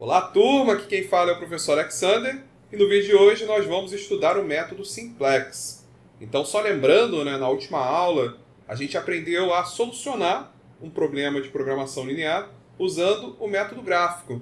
Olá, turma! Aqui quem fala é o professor Alexander e no vídeo de hoje nós vamos estudar o método simplex. Então, só lembrando, na última aula a gente aprendeu a solucionar um problema de programação linear usando o método gráfico.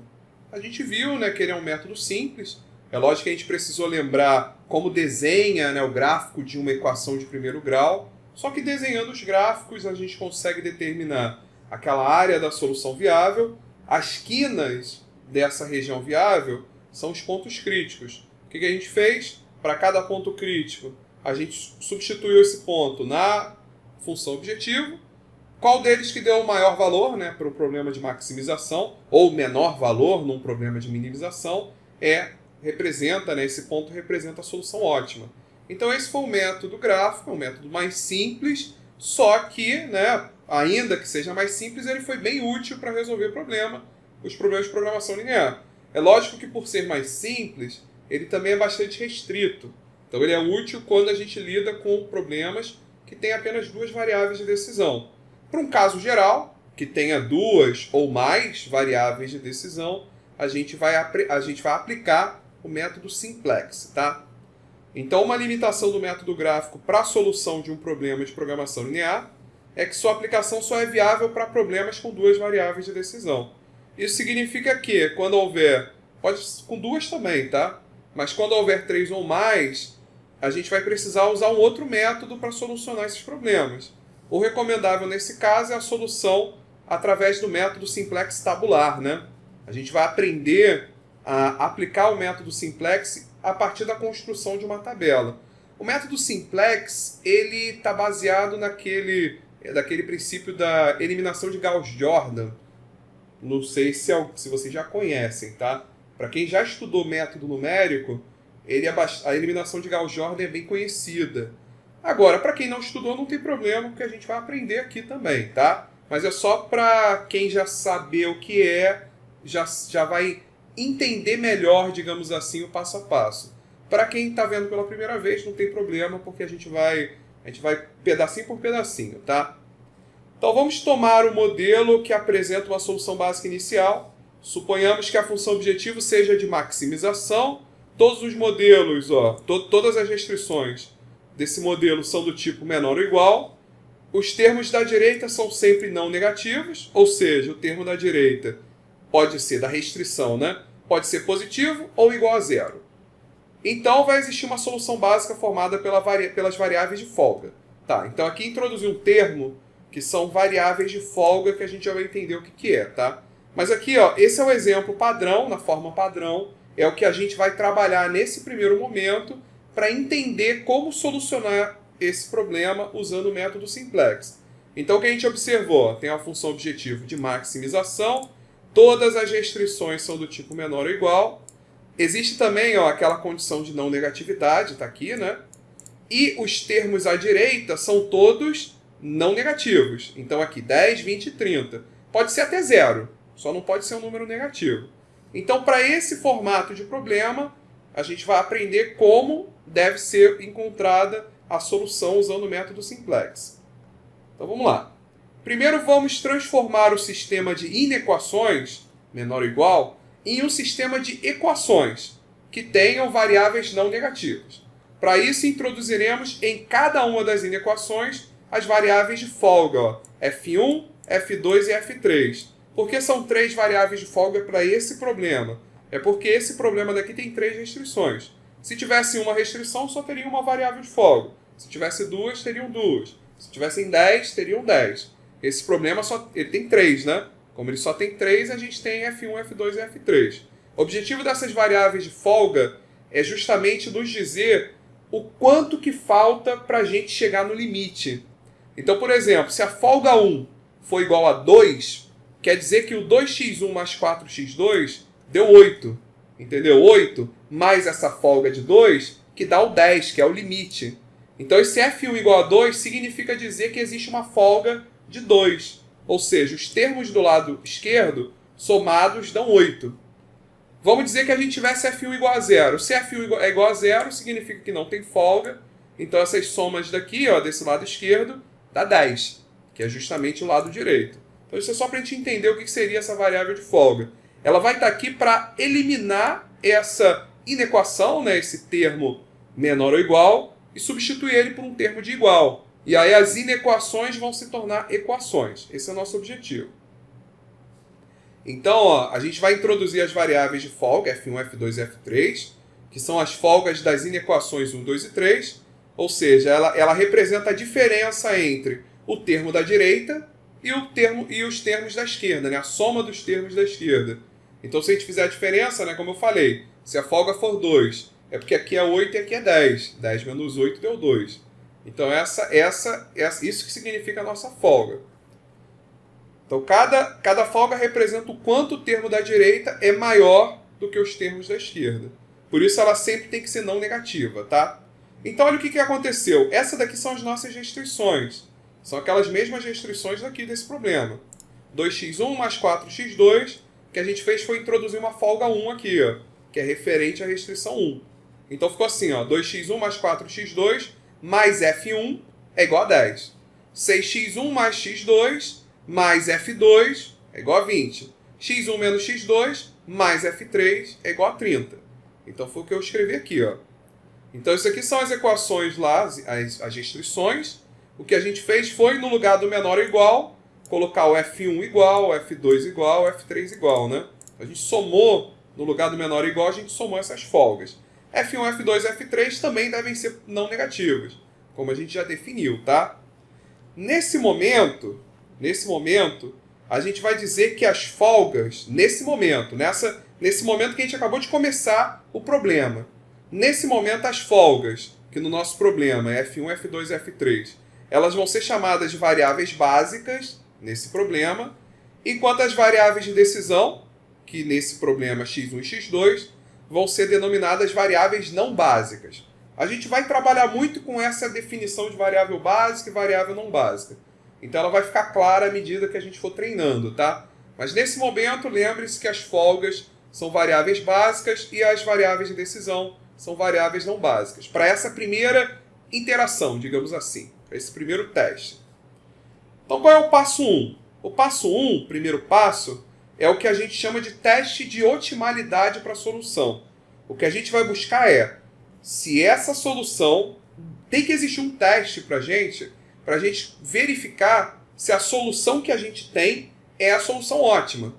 A gente viu, que ele é um método simples. É lógico que a gente precisou lembrar como desenha, o gráfico de uma equação de primeiro grau. Só que desenhando os gráficos a gente consegue determinar aquela área da solução viável, as quinas dessa região viável são os pontos críticos. O que a gente fez? Para cada ponto crítico, a gente substituiu esse ponto na função objetivo. Qual deles que deu o maior valor para o problema de maximização, ou menor valor num problema de minimização, esse ponto representa a solução ótima. Então esse foi o método gráfico, um método mais simples, só que, ainda que seja mais simples, ele foi bem útil para resolver os problemas de programação linear. É lógico que por ser mais simples, ele também é bastante restrito. Então ele é útil quando a gente lida com problemas que têm apenas duas variáveis de decisão. Para um caso geral, que tenha duas ou mais variáveis de decisão, a gente vai aplicar o método simplex, tá? Então, uma limitação do método gráfico para a solução de um problema de programação linear é que sua aplicação só é viável para problemas com duas variáveis de decisão. Isso significa que, quando houver, pode com duas também, tá? Mas quando houver três ou mais, a gente vai precisar usar um outro método para solucionar esses problemas. O recomendável nesse caso é a solução através do método simplex tabular, A gente vai aprender a aplicar o método simplex a partir da construção de uma tabela. O método simplex, ele está baseado daquele princípio da eliminação de Gauss-Jordan. Não sei se vocês já conhecem, tá? Para quem já estudou método numérico, a eliminação de Gauss-Jordan é bem conhecida. Agora, para quem não estudou, não tem problema, porque a gente vai aprender aqui também, tá? Mas é só para quem já saber o que já vai entender melhor, digamos assim, o passo a passo. Para quem está vendo pela primeira vez, não tem problema, porque a gente vai pedacinho por pedacinho, tá? Então vamos tomar o modelo que apresenta uma solução básica inicial. Suponhamos que a função objetivo seja de maximização. Todos os modelos, todas as restrições desse modelo são do tipo menor ou igual. Os termos da direita são sempre não negativos, ou seja, o termo da direita pode ser da restrição, pode ser positivo ou igual a zero. Então vai existir uma solução básica formada pelas variáveis de folga. Tá, então aqui introduzi um termo que são variáveis de folga, que a gente já vai entender o que é, tá? Mas aqui, esse é o exemplo padrão, na forma padrão, é o que a gente vai trabalhar nesse primeiro momento para entender como solucionar esse problema usando o método simplex. Então o que a gente observou? Tem a função objetivo de maximização, todas as restrições são do tipo menor ou igual. Existe também aquela condição de não negatividade, está aqui, E os termos à direita são todos não negativos. Então aqui 10, 20 e 30. Pode ser até zero, só não pode ser um número negativo. Então, para esse formato de problema, a gente vai aprender como deve ser encontrada a solução usando o método simplex. Então vamos lá. Primeiro vamos transformar o sistema de inequações, menor ou igual, em um sistema de equações que tenham variáveis não negativas. Para isso, introduziremos em cada uma das inequações as variáveis de folga, F1, F2 e F3. Por que são três variáveis de folga para esse problema? É porque esse problema daqui tem três restrições. Se tivesse uma restrição, só teria uma variável de folga. Se tivesse duas, teriam duas. Se tivessem 10, teriam 10. Esse problema ele tem três, Como ele só tem três, a gente tem F1, F2 e F3. O objetivo dessas variáveis de folga é justamente nos dizer o quanto que falta para a gente chegar no limite. Então, por exemplo, se a folga 1 for igual a 2, quer dizer que o 2x1 mais 4x2 deu 8. Entendeu? 8 mais essa folga de 2, que dá o 10, que é o limite. Então, esse F1 igual a 2 significa dizer que existe uma folga de 2. Ou seja, os termos do lado esquerdo somados dão 8. Vamos dizer que a gente tivesse F1 igual a 0. Se F1 é igual a 0, significa que não tem folga. Então, essas somas daqui, desse lado esquerdo, dá 10, que é justamente o lado direito. Então isso é só para a gente entender o que seria essa variável de folga. ela vai estar aqui para eliminar essa inequação, né, esse termo menor ou igual, e substituir ele por um termo de igual. E aí as inequações vão se tornar equações. Esse é o nosso objetivo. Então, ó, a gente vai introduzir as variáveis de folga, F1, F2 e F3, que são as folgas das inequações 1, 2 e 3, ou seja, ela representa a diferença entre o termo da direita e os termos da esquerda, né? A soma dos termos da esquerda. Então, se a gente fizer a diferença, né, como eu falei, se a folga for 2, é porque aqui é 8 e aqui é 10. 10 menos 8 deu 2. Então, isso que significa a nossa folga. Então, cada folga representa o quanto o termo da direita é maior do que os termos da esquerda. Por isso, ela sempre tem que ser não negativa, tá? Então, olha o que aconteceu. Essa daqui são as nossas restrições. São aquelas mesmas restrições daqui desse problema. 2x1 mais 4x2, o que a gente fez foi introduzir uma folga 1 aqui, ó, que é referente à restrição 1. Então, ficou assim, ó, 2x1 mais 4x2 mais F1 é igual a 10. 6x1 mais x2 mais F2 é igual a 20. x1 menos x2 mais F3 é igual a 30. Então, foi o que eu escrevi aqui, ó. Então, isso aqui são as equações lá, as restrições. O que a gente fez foi, no lugar do menor ou igual, colocar o F1 igual, o F2 igual, o F3 igual, né? A gente somou, no lugar do menor ou igual, a gente somou essas folgas. F1, F2 e F3 também devem ser não negativas, como a gente já definiu, tá? Nesse momento, a gente vai dizer que as folgas, nesse momento que a gente acabou de começar o problema, nesse momento as folgas, que no nosso problema é F1, F2 e F3, elas vão ser chamadas de variáveis básicas, nesse problema, enquanto as variáveis de decisão, que nesse problema x1 e x2, vão ser denominadas variáveis não básicas. A gente vai trabalhar muito com essa definição de variável básica e variável não básica. Então ela vai ficar clara à medida que a gente for treinando, tá? Mas nesse momento, lembre-se que as folgas são variáveis básicas e as variáveis de decisão são variáveis não básicas. Para essa primeira interação, digamos assim, para esse primeiro teste. Então qual é o passo 1? O passo 1, primeiro passo, é o que a gente chama de teste de otimalidade para a solução. O que a gente vai buscar é se essa solução... Tem que existir um teste para a gente verificar se a solução que a gente tem é a solução ótima.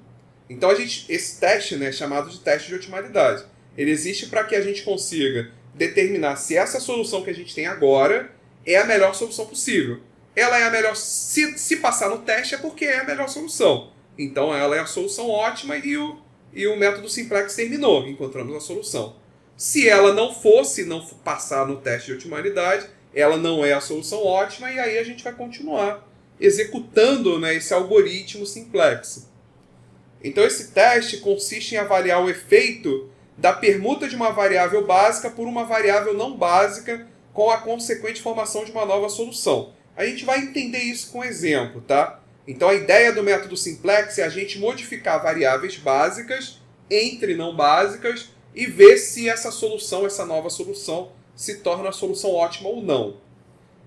Então esse teste, né, é chamado de teste de otimalidade. Ele existe para que a gente consiga determinar se essa solução que a gente tem agora é a melhor solução possível. Ela é a melhor... Se passar no teste é porque é a melhor solução. Então ela é a solução ótima e o método simplex terminou, encontramos a solução. Se ela não passar no teste de otimalidade, ela não é a solução ótima e aí a gente vai continuar executando, né, esse algoritmo simplex. Então esse teste consiste em avaliar o efeito da permuta de uma variável básica por uma variável não básica com a consequente formação de uma nova solução. A gente vai entender isso com exemplo, tá? Então a ideia do método simplex é a gente modificar variáveis básicas entre não básicas e ver se essa nova solução, se torna a solução ótima ou não.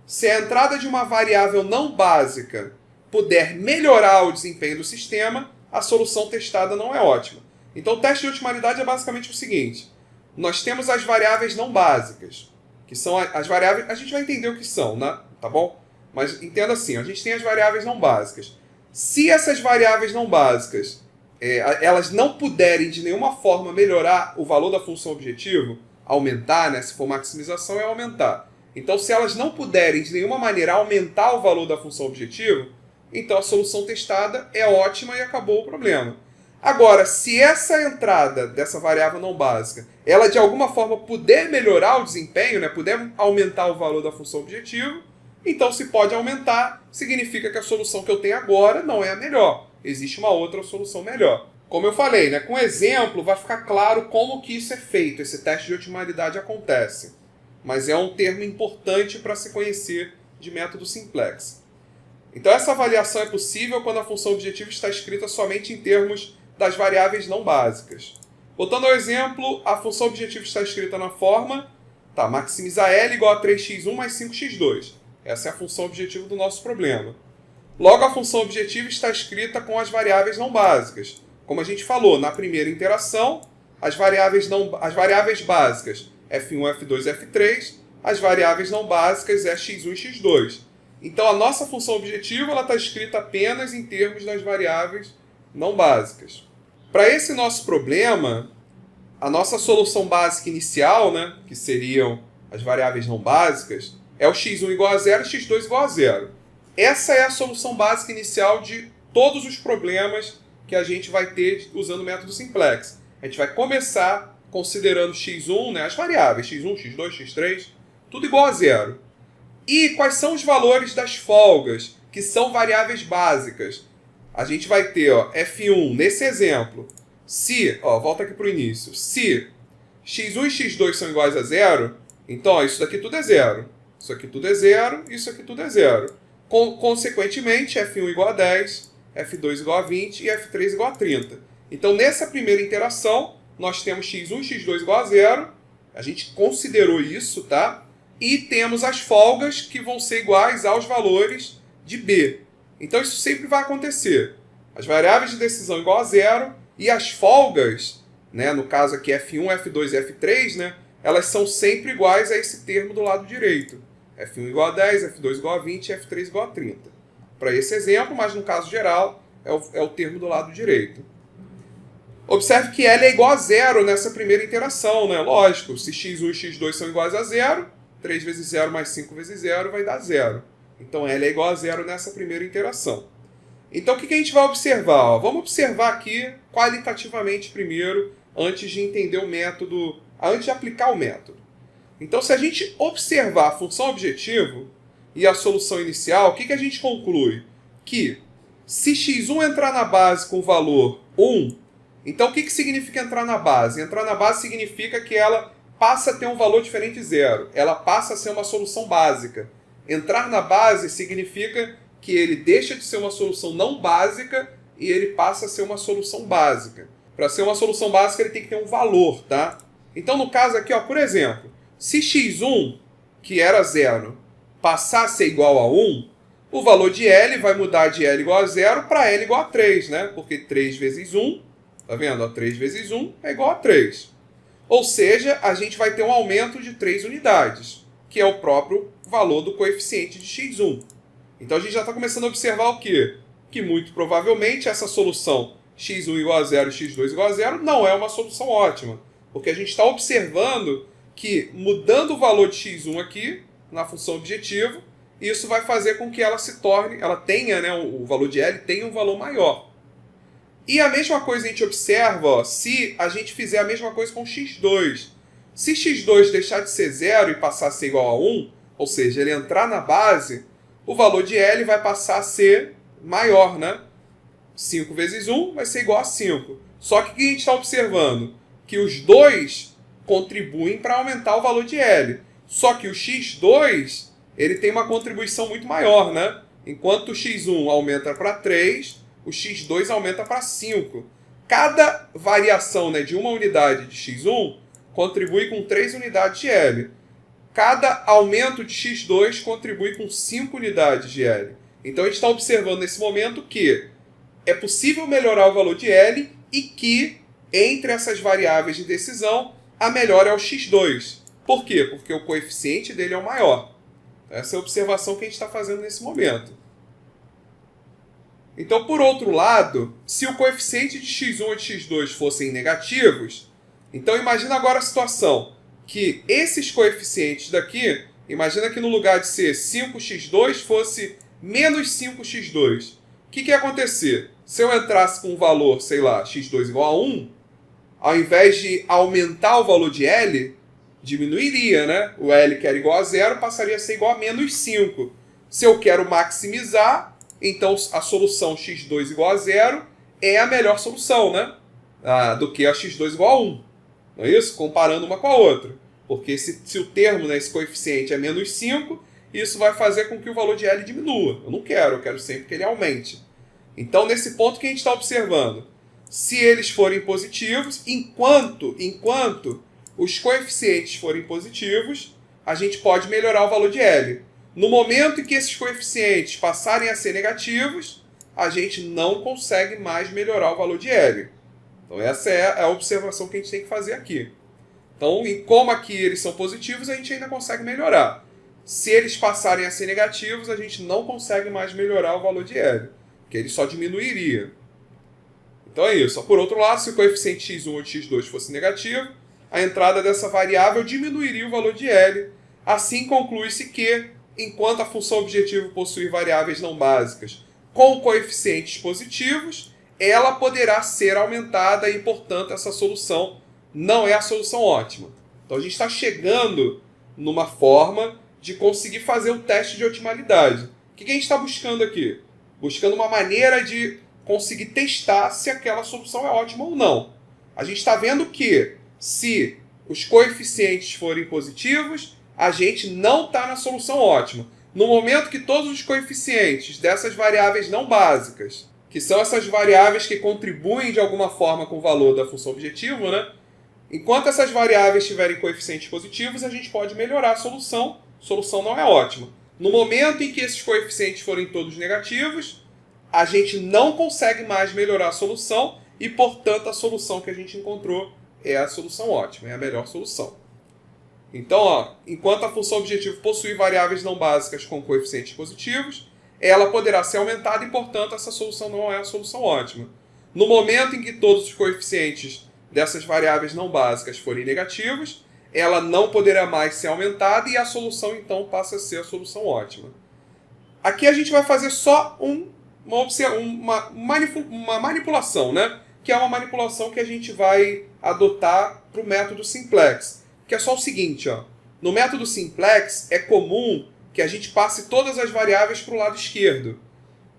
Se a entrada de uma variável não básica puder melhorar o desempenho do sistema, a solução testada não é ótima. Então o teste de otimalidade é basicamente o seguinte: nós temos as variáveis não básicas, que são as variáveis... A gente vai entender o que são, né? Tá bom? Mas entenda assim, a gente tem as variáveis não básicas. Se essas variáveis não básicas elas não puderem de nenhuma forma melhorar o valor da função objetivo, aumentar, né? Se for maximização, é aumentar. Então, se elas não puderem de nenhuma maneira aumentar o valor da função objetivo, então a solução testada é ótima e acabou o problema. Agora, se essa entrada dessa variável não básica, ela de alguma forma puder melhorar o desempenho, né? Puder aumentar o valor da função objetivo, então se pode aumentar, significa que a solução que eu tenho agora não é a melhor. Existe uma outra solução melhor. Como eu falei, né, com exemplo vai ficar claro como que isso é feito, esse teste de otimalidade acontece. Mas é um termo importante para se conhecer de método simplex. Então essa avaliação é possível quando a função objetiva está escrita somente em termos das variáveis não básicas. Voltando ao exemplo, a função objetiva está escrita na forma maximizar L igual a 3x1 mais 5x2. Essa é a função objetiva do nosso problema. Logo, a função objetiva está escrita com as variáveis não básicas. Como a gente falou, na primeira interação, as variáveis básicas f1, f2 e f3, as variáveis não básicas é x1 e x2. Então, a nossa função objetiva está escrita apenas em termos das variáveis não básicas. Para esse nosso problema, a nossa solução básica inicial, né, que seriam as variáveis não básicas, é o x1 igual a 0 e x2 igual a 0. Essa é a solução básica inicial de todos os problemas que a gente vai ter usando o método simplex. A gente vai começar considerando x1, né, as variáveis, x1, x2, x3, tudo igual a 0. E quais são os valores das folgas, que são variáveis básicas? A gente vai ter f1, nesse exemplo, se, volta aqui para o início, se x1 e x2 são iguais a 0, então isso daqui tudo é 0. Isso aqui tudo é 0, isso aqui tudo é 0. Consequentemente, f1 igual a 10, f2 igual a 20 e f3 igual a 30. Então, nessa primeira interação, nós temos x1 e x2 igual a 0. A gente considerou isso, tá? E temos as folgas que vão ser iguais aos valores de b. Então, isso sempre vai acontecer. As variáveis de decisão igual a 0 e as folgas, né, no caso aqui f1, f2 e f3, né, elas são sempre iguais a esse termo do lado direito. f1 igual a 10, f2 igual a 20 e f3 igual a 30. Para esse exemplo, mas no caso geral, é o termo do lado direito. Observe que L é igual a 0 nessa primeira interação, né? Lógico, se x1 e x2 são iguais a 0, 3 vezes 0 mais 5 vezes 0 vai dar 0. Então, L é igual a 0 nessa primeira interação. Então, o que a gente vai observar? Vamos observar aqui qualitativamente primeiro, antes de entender o método, antes de aplicar o método. Então, se a gente observar a função objetivo e a solução inicial, o que a gente conclui? Que se x1 entrar na base com o valor 1, então o que significa entrar na base? Entrar na base significa que ela passa a ter um valor diferente de 0. Ela passa a ser uma solução básica. Entrar na base significa que ele deixa de ser uma solução não básica e ele passa a ser uma solução básica. Para ser uma solução básica, ele tem que ter um valor, tá? Então, no caso aqui, por exemplo, se x1, que era 0, passar a ser igual a 1, o valor de L vai mudar de L igual a 0 para L igual a 3, né? Porque 3 vezes 1, tá vendo? 3 vezes 1 é igual a 3. Ou seja, a gente vai ter um aumento de 3 unidades, que é o próprio valor do coeficiente de x1. Então a gente já está começando a observar o quê? Que muito provavelmente essa solução x1 igual a 0 e x2 igual a 0 não é uma solução ótima. Porque a gente está observando que mudando o valor de x1 aqui, na função objetivo, isso vai fazer com que ela se torne, ela tenha, né, o valor de L tenha um valor maior. E a mesma coisa a gente observa, se a gente fizer a mesma coisa com x2. Se x2 deixar de ser 0 e passar a ser igual a 1, ou seja, ele entrar na base, o valor de L vai passar a ser maior, né? 5 vezes 1 vai ser igual a 5. Só que o que a gente está observando? Que os dois contribuem para aumentar o valor de L. Só que o x2 ele tem uma contribuição muito maior, né? Enquanto o x1 aumenta para 3, o x2 aumenta para 5. Cada variação, né, de uma unidade de x1 contribui com 3 unidades de L. Cada aumento de x2 contribui com 5 unidades de L. Então a gente está observando nesse momento que é possível melhorar o valor de L e que, entre essas variáveis de decisão, a melhor é o x2. Por quê? Porque o coeficiente dele é o maior. Essa é a observação que a gente está fazendo nesse momento. Então, por outro lado, se o coeficiente de x1 e de x2 fossem negativos, então imagina agora a situação que esses coeficientes daqui, imagina que no lugar de ser 5x2 fosse menos 5x2. O que ia acontecer? Se eu entrasse com um valor, sei lá, x2 igual a 1, ao invés de aumentar o valor de L, diminuiria, né? O L que era igual a 0 passaria a ser igual a menos 5. Se eu quero maximizar, então a solução x2 igual a 0 é a melhor solução, né? Do que a x2 igual a 1. Não é isso? Comparando uma com a outra. Porque se o termo, né, esse coeficiente é menos 5, isso vai fazer com que o valor de L diminua. Eu não quero, eu quero sempre que ele aumente. Então, nesse ponto que a gente está observando, se eles forem positivos, enquanto os coeficientes forem positivos, a gente pode melhorar o valor de L. No momento em que esses coeficientes passarem a ser negativos, a gente não consegue mais melhorar o valor de L. Então essa é a observação que a gente tem que fazer aqui. Então, como aqui eles são positivos, a gente ainda consegue melhorar. Se eles passarem a ser negativos, a gente não consegue mais melhorar o valor de L, porque ele só diminuiria. Então é isso. Por outro lado, se o coeficiente x1 ou x2 fosse negativo, a entrada dessa variável diminuiria o valor de L. Assim conclui-se que, enquanto a função objetivo possui variáveis não básicas com coeficientes positivos, ela poderá ser aumentada e, portanto, essa solução não é a solução ótima. Então a gente está chegando numa forma de conseguir fazer o teste de otimalidade. O que a gente está buscando aqui? Buscando uma maneira de conseguir testar se aquela solução é ótima ou não. A gente está vendo que, se os coeficientes forem positivos, a gente não está na solução ótima. No momento que todos os coeficientes dessas variáveis não básicas, que são essas variáveis que contribuem de alguma forma com o valor da função objetivo, né? Enquanto essas variáveis tiverem coeficientes positivos, a gente pode melhorar a solução. A solução não é ótima. No momento em que esses coeficientes forem todos negativos, a gente não consegue mais melhorar a solução e, portanto, a solução que a gente encontrou é a solução ótima, é a melhor solução. Então, enquanto a função objetivo possui variáveis não básicas com coeficientes positivos, ela poderá ser aumentada e, portanto, essa solução não é a solução ótima. No momento em que todos os coeficientes dessas variáveis não básicas forem negativos, ela não poderá mais ser aumentada e a solução, então, passa a ser a solução ótima. Aqui a gente vai fazer só uma manipulação, né? Que é uma manipulação que a gente vai adotar para o método simplex. Que é só o seguinte, ó. No método simplex é comum que a gente passe todas as variáveis para o lado esquerdo.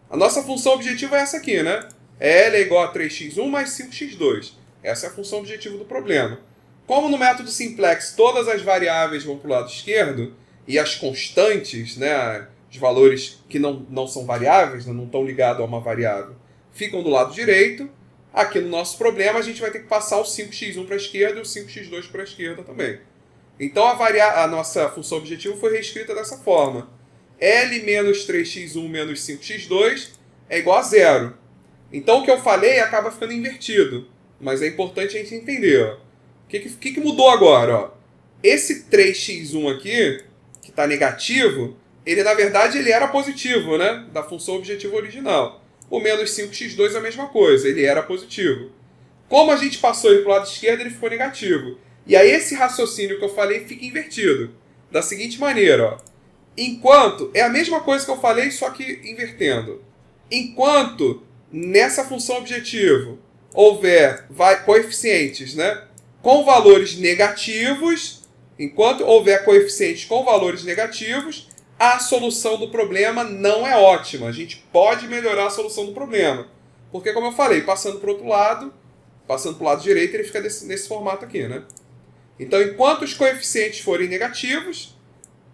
A nossa função objetiva é essa aqui, né? L é igual a 3x1 mais 5x2. Essa é a função objetiva do problema. Como no método simplex todas as variáveis vão para o lado esquerdo e as constantes, né, os valores que não são variáveis, né, não estão ligados a uma variável, ficam do lado direito, aqui no nosso problema a gente vai ter que passar o 5x1 para a esquerda e o 5x2 para a esquerda também. Então a nossa função objetiva foi reescrita dessa forma. L menos 3x1 menos 5x2 é igual a zero. Então o que eu falei acaba ficando invertido. Mas é importante a gente entender. Ó. O que mudou agora? Ó? Esse 3x1 aqui, que está negativo, ele na verdade ele era positivo, né? Da função objetiva original. O menos 5x2 é a mesma coisa, ele era positivo. Como a gente passou ele para o lado esquerdo, ele ficou negativo. E aí esse raciocínio que eu falei fica invertido. Da seguinte maneira, ó. Enquanto, é a mesma coisa que eu falei, só que invertendo. Enquanto nessa função objetivo houver coeficientes, né, com valores negativos, enquanto houver coeficientes com valores negativos, a solução do problema não é ótima. A gente pode melhorar a solução do problema. Porque, como eu falei, passando para o outro lado, passando para o lado direito, ele fica nesse formato aqui, né? Então, enquanto os coeficientes forem negativos,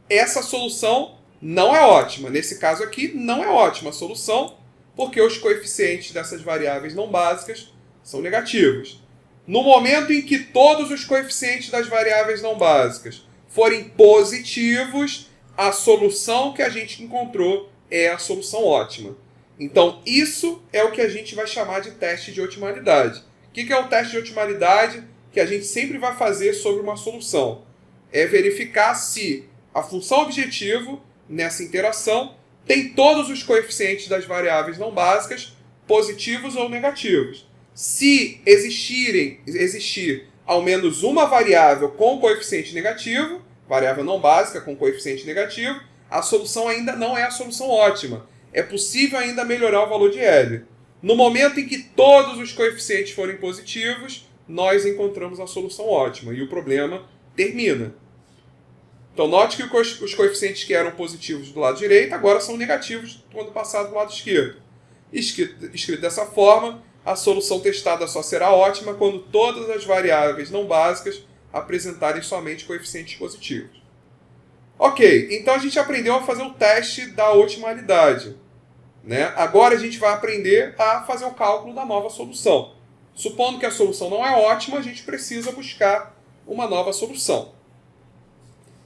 essa solução não é ótima. Nesse caso aqui, não é ótima a solução, porque os coeficientes dessas variáveis não básicas são negativos. No momento em que todos os coeficientes das variáveis não básicas forem positivos, a solução que a gente encontrou é a solução ótima. Então, isso é o que a gente vai chamar de teste de otimalidade. O que é o teste de otimalidade que a gente sempre vai fazer sobre uma solução? É verificar se a função objetivo, nessa interação, tem todos os coeficientes das variáveis não básicas positivos ou negativos. Se existir ao menos uma variável com coeficiente negativo, variável não básica com coeficiente negativo, a solução ainda não é a solução ótima. É possível ainda melhorar o valor de L. No momento em que todos os coeficientes forem positivos, nós encontramos a solução ótima e o problema termina. Então note que os coeficientes que eram positivos do lado direito agora são negativos quando passado do lado esquerdo. Escrito dessa forma, a solução testada só será ótima quando todas as variáveis não básicas apresentarem somente coeficientes positivos. Ok, então a gente aprendeu a fazer o teste da otimalidade. Né? Agora a gente vai aprender a fazer o cálculo da nova solução. Supondo que a solução não é ótima, a gente precisa buscar uma nova solução.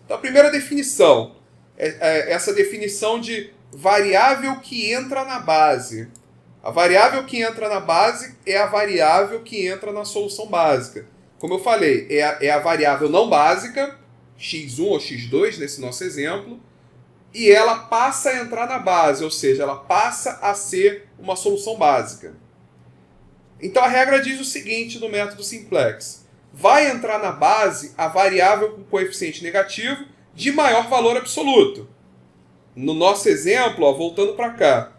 Então a primeira definição é essa definição de variável que entra na base. A variável que entra na base é a variável que entra na solução básica. Como eu falei, é a variável não básica, x1 ou x2 nesse nosso exemplo, e ela passa a entrar na base, ou seja, ela passa a ser uma solução básica. Então a regra diz o seguinte no método simplex: vai entrar na base a variável com coeficiente negativo de maior valor absoluto. No nosso exemplo, voltando para cá,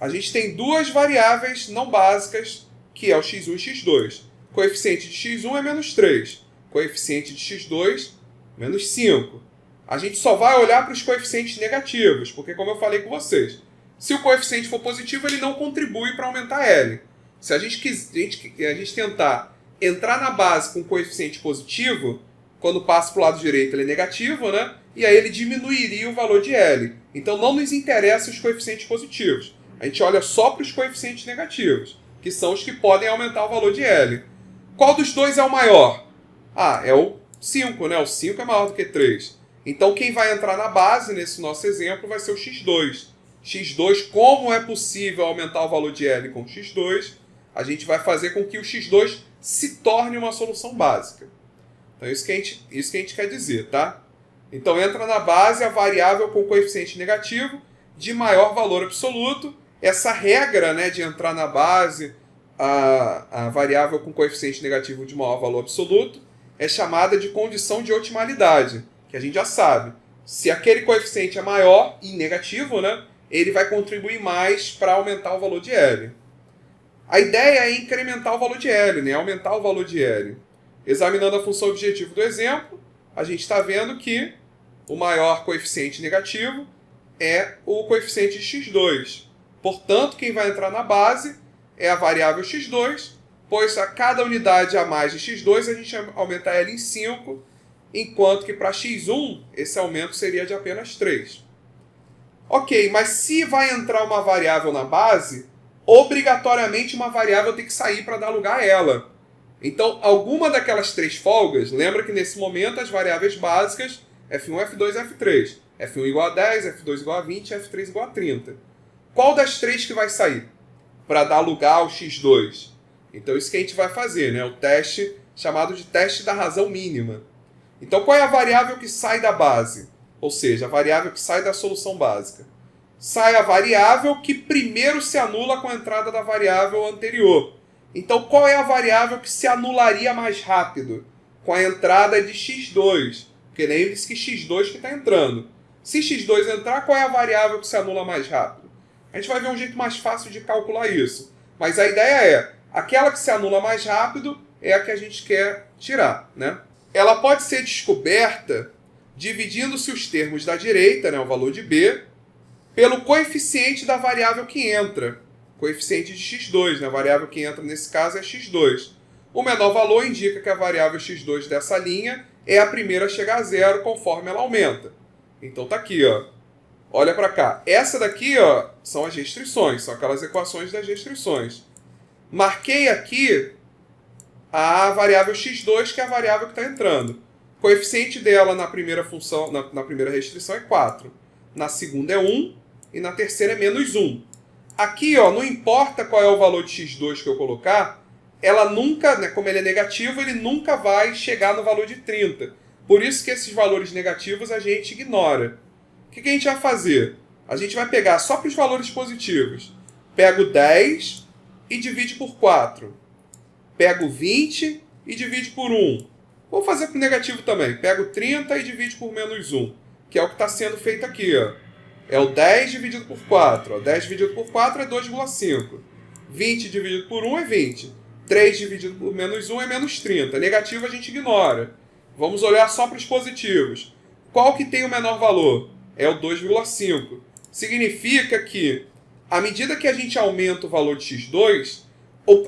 a gente tem duas variáveis não básicas, que é o x1 e x2. Coeficiente de x1 é menos 3. Coeficiente de x2, menos 5. A gente só vai olhar para os coeficientes negativos, porque como eu falei com vocês, se o coeficiente for positivo, ele não contribui para aumentar L. Se a gente tentar entrar na base com coeficiente positivo, quando passa para o lado direito ele é negativo, né? E aí ele diminuiria o valor de L. Então não nos interessa os coeficientes positivos. A gente olha só para os coeficientes negativos, que são os que podem aumentar o valor de L. Qual dos dois é o maior? É o 5, né? O 5 é maior do que 3. Então quem vai entrar na base, nesse nosso exemplo, vai ser o x2. x2, como é possível aumentar o valor de L com x2, a gente vai fazer com que o x2 se torne uma solução básica. Então isso que a gente quer dizer, tá? Então entra na base a variável com coeficiente negativo de maior valor absoluto. Essa regra, né, de entrar na base a variável com coeficiente negativo de maior valor absoluto é chamada de condição de otimalidade, que a gente já sabe. Se aquele coeficiente é maior e negativo, né, ele vai contribuir mais para aumentar o valor de L. A ideia é incrementar o valor de L, né, aumentar o valor de L. Examinando a função objetiva do exemplo, a gente está vendo que o maior coeficiente negativo é o coeficiente de x2. Portanto, quem vai entrar na base é a variável x2, pois a cada unidade a mais de x2 a gente aumenta L em 5, enquanto que para x1 esse aumento seria de apenas 3. Ok, mas se vai entrar uma variável na base, obrigatoriamente uma variável tem que sair para dar lugar a ela. Então, alguma daquelas três folgas, lembra que nesse momento as variáveis básicas F1, F2 e F3. F1 igual a 10, F2 igual a 20, F3 igual a 30. Qual das três que vai sair para dar lugar ao x2? Então, isso que a gente vai fazer, né? O teste chamado de teste da razão mínima. Então, qual é a variável que sai da base? Ou seja, a variável que sai da solução básica. Sai a variável que primeiro se anula com a entrada da variável anterior. Então, qual é a variável que se anularia mais rápido? Com a entrada de x2. Porque lembre-se que x2 que está entrando. Se x2 entrar, qual é a variável que se anula mais rápido? A gente vai ver um jeito mais fácil de calcular isso. Mas a ideia é, aquela que se anula mais rápido é a que a gente quer tirar, né? Ela pode ser descoberta dividindo-se os termos da direita, né, o valor de B, pelo coeficiente da variável que entra. Coeficiente de x2, né? A variável que entra nesse caso é x2. O menor valor indica que a variável x2 dessa linha é a primeira a chegar a zero conforme ela aumenta. Então tá aqui, ó. Olha para cá. Essa daqui, ó, são as restrições, são aquelas equações das restrições. Marquei aqui a variável x2, que é a variável que está entrando. O coeficiente dela na primeira função, na primeira restrição é 4. Na segunda é 1 e na terceira é menos 1. Aqui, ó, não importa qual é o valor de x2 que eu colocar, ela nunca, né, como ele é negativo, ele nunca vai chegar no valor de 30. Por isso que esses valores negativos a gente ignora. O que a gente vai fazer? A gente vai pegar só para os valores positivos. Pego 10 e divide por 4. Pego 20 e divide por 1. Vou fazer para o negativo também. Pego 30 e divide por menos 1, que é o que está sendo feito aqui, ó. É o 10 dividido por 4. Ó. 10 dividido por 4 é 2,5. 20 dividido por 1 é 20. 3 dividido por menos 1 é menos 30. Negativo a gente ignora. Vamos olhar só para os positivos. Qual que tem o menor valor? É o 2,5. Significa que, à medida que a gente aumenta o valor de x2, o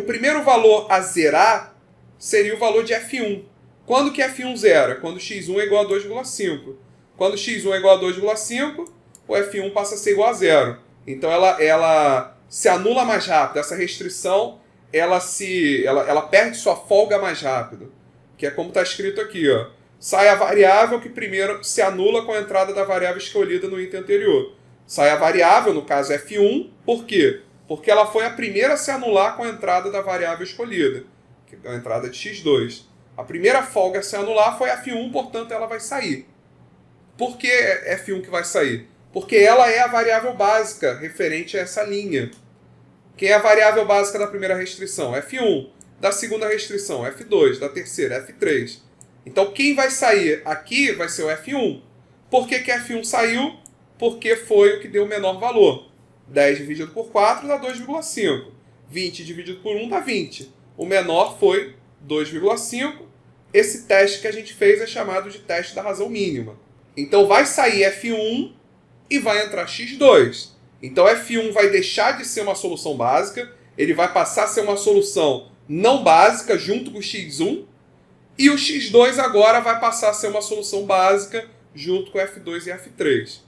primeiro valor a zerar seria o valor de F1. Quando que F1 zera? Quando x1 é igual a 2,5. Quando x1 é igual a 2,5, o F1 passa a ser igual a zero. Então ela se anula mais rápido. Essa restrição ela perde sua folga mais rápido. Que é como está escrito aqui, ó. Sai a variável que primeiro se anula com a entrada da variável escolhida no item anterior. Sai a variável, no caso F1, por quê? Porque ela foi a primeira a se anular com a entrada da variável escolhida, que é a entrada de x2. A primeira folga a se anular foi f1, portanto ela vai sair. Por que f1 que vai sair? Porque ela é a variável básica referente a essa linha. Quem é a variável básica da primeira restrição? F1. Da segunda restrição, F2. Da terceira, F3. Então quem vai sair aqui vai ser o F1. Por que F1 saiu? Porque foi o que deu o menor valor. 10 dividido por 4 dá 2,5. 20 dividido por 1 dá 20. O menor foi 2,5. Esse teste que a gente fez é chamado de teste da razão mínima. Então vai sair F1 e vai entrar x2. Então F1 vai deixar de ser uma solução básica, ele vai passar a ser uma solução não básica junto com o x1, e o x2 agora vai passar a ser uma solução básica junto com F2 e F3.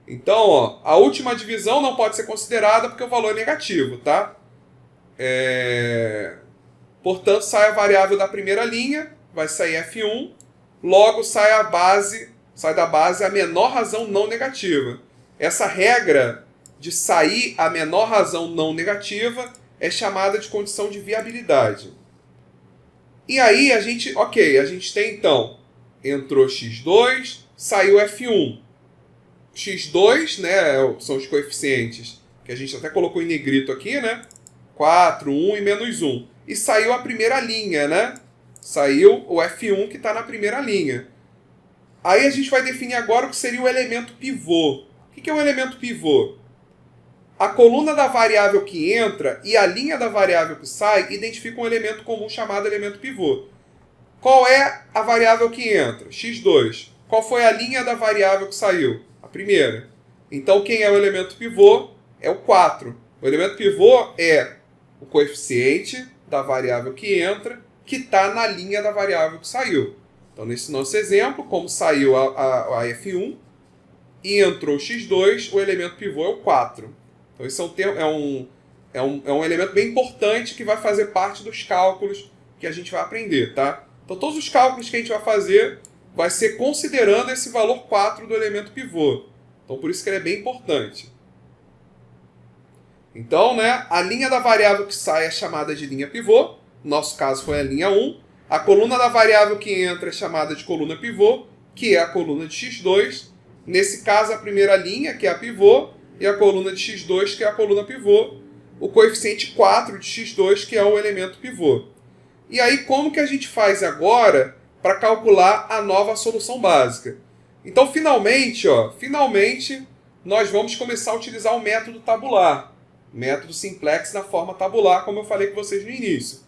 Então, ó, a última divisão não pode ser considerada porque o valor é negativo, tá? Portanto, sai a variável da primeira linha, vai sair F1, logo sai da base a menor razão não negativa. Essa regra de sair a menor razão não negativa é chamada de condição de viabilidade. E aí a gente tem então, entrou x2, saiu f1. x2, né, são os coeficientes que a gente até colocou em negrito aqui, né? 4, 1 e menos 1. E saiu a primeira linha, né? Saiu o f1 que está na primeira linha. Aí a gente vai definir agora o que seria o elemento pivô. O que é um elemento pivô? A coluna da variável que entra e a linha da variável que sai identificam um elemento comum chamado elemento pivô. Qual é a variável que entra? x2. Qual foi a linha da variável que saiu? A primeira. Então quem é o elemento pivô? É o 4. O elemento pivô é o coeficiente da variável que entra que está na linha da variável que saiu. Então nesse nosso exemplo, como saiu a F1 e entrou o x2, o elemento pivô é o 4. Então esse é um elemento bem importante que vai fazer parte dos cálculos que a gente vai aprender, tá? Então todos os cálculos que a gente vai fazer vai ser considerando esse valor 4 do elemento pivô. Então por isso que ele é bem importante. Então, né, a linha da variável que sai é chamada de linha pivô. No nosso caso foi a linha 1. A coluna da variável que entra é chamada de coluna pivô, que é a coluna de x2. Nesse caso, a primeira linha, que é a pivô, e a coluna de x2, que é a coluna pivô. O coeficiente 4 de x2, que é o elemento pivô. E aí, como que a gente faz agora para calcular a nova solução básica? Então, finalmente, nós vamos começar a utilizar o método tabular. Método simplex na forma tabular, como eu falei com vocês no início.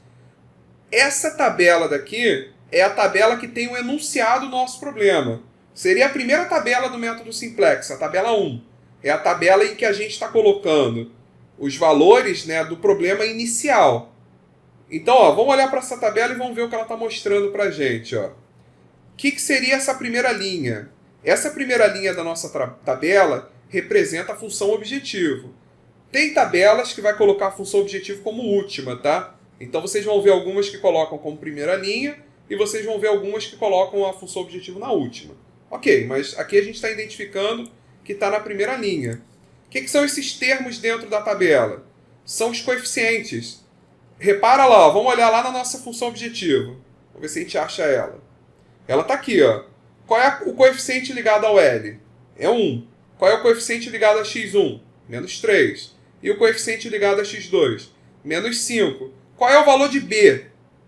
Essa tabela daqui é a tabela que tem o enunciado do nosso problema. Seria a primeira tabela do método simplex, a tabela 1. É a tabela em que a gente está colocando os valores, né, do problema inicial. Então, ó, vamos olhar para essa tabela e vamos ver o que ela está mostrando para a gente. O que seria essa primeira linha? Essa primeira linha da nossa tabela representa a função objetivo. Tem tabelas que vai colocar a função objetivo como última, tá? Então vocês vão ver algumas que colocam como primeira linha e vocês vão ver algumas que colocam a função objetivo na última. Ok, mas aqui a gente está identificando que está na primeira linha. O que são esses termos dentro da tabela? São os coeficientes. Repara lá, ó, vamos olhar lá na nossa função objetivo. Vamos ver se a gente acha ela. Ela está aqui, ó. Qual é o coeficiente ligado ao L? É 1. Qual é o coeficiente ligado a x1? Menos 3. E o coeficiente ligado a x2? Menos 5. Qual é o valor de b?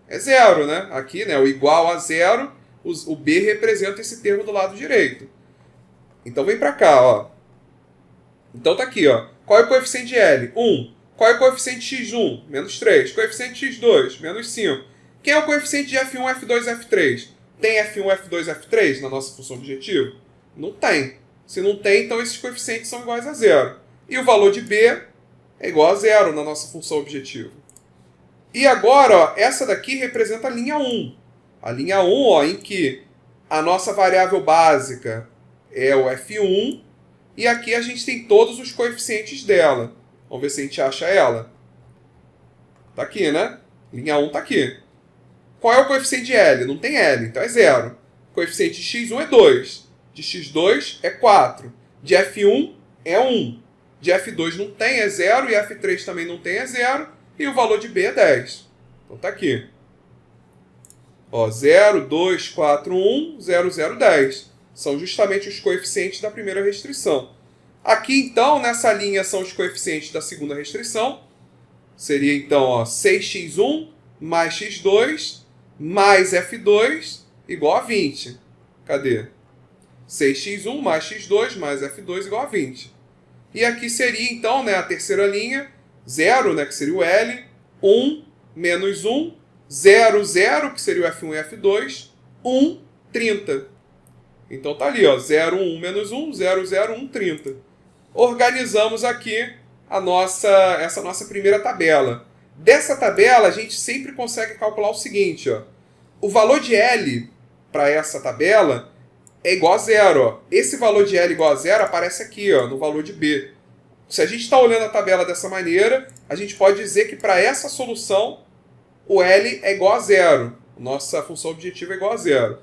É 0, né? Aqui, né, o igual a 0, o b representa esse termo do lado direito. Então vem para cá, ó. Então tá aqui, ó. Qual é o coeficiente de L? 1. Qual é o coeficiente de x1? Menos 3. Coeficiente de x2? Menos 5. Quem é o coeficiente de f1, f2 e f3? Tem f1, f2 e f3 na nossa função objetivo? Não tem. Se não tem, então esses coeficientes são iguais a 0. E o valor de b é igual a 0 na nossa função objetivo. E agora, ó, essa daqui representa a linha 1. A linha 1, ó, em que a nossa variável básica é o f1, e aqui a gente tem todos os coeficientes dela. Vamos ver se a gente acha ela. Tá aqui, né? Linha 1 tá aqui. Qual é o coeficiente de L? Não tem L, então é 0. O coeficiente de x1 é 2. De x2 é 4. De f1 é 1. de F2 não tem, é 0, e F3 também não tem, é 0, e o valor de B é 10. Então tá aqui. Ó, 0, 2, 4, 1, 0, 0, 10. São justamente os coeficientes da primeira restrição. Aqui, então, nessa linha são os coeficientes da segunda restrição. Seria, então, ó, 6x1 mais x2 mais f2 igual a 20. Cadê? 6x1 mais x2 mais f2 igual a 20. E aqui seria, então, né, a terceira linha, 0, né, que seria o L, 1 menos 1, 0, 0, que seria o F1 e F2, 1, 30. Então tá ali, ó, 0, 1 menos 1, 0, 0, 1, 30. Organizamos aqui essa nossa primeira tabela. Dessa tabela, a gente sempre consegue calcular o seguinte, ó. O valor de L para essa tabela é igual a 0. Ó. Esse valor de L igual a 0 aparece aqui, ó, no valor de B. Se a gente está olhando a tabela dessa maneira, a gente pode dizer que para essa solução, o L é igual a 0. Nossa função objetiva é igual a 0.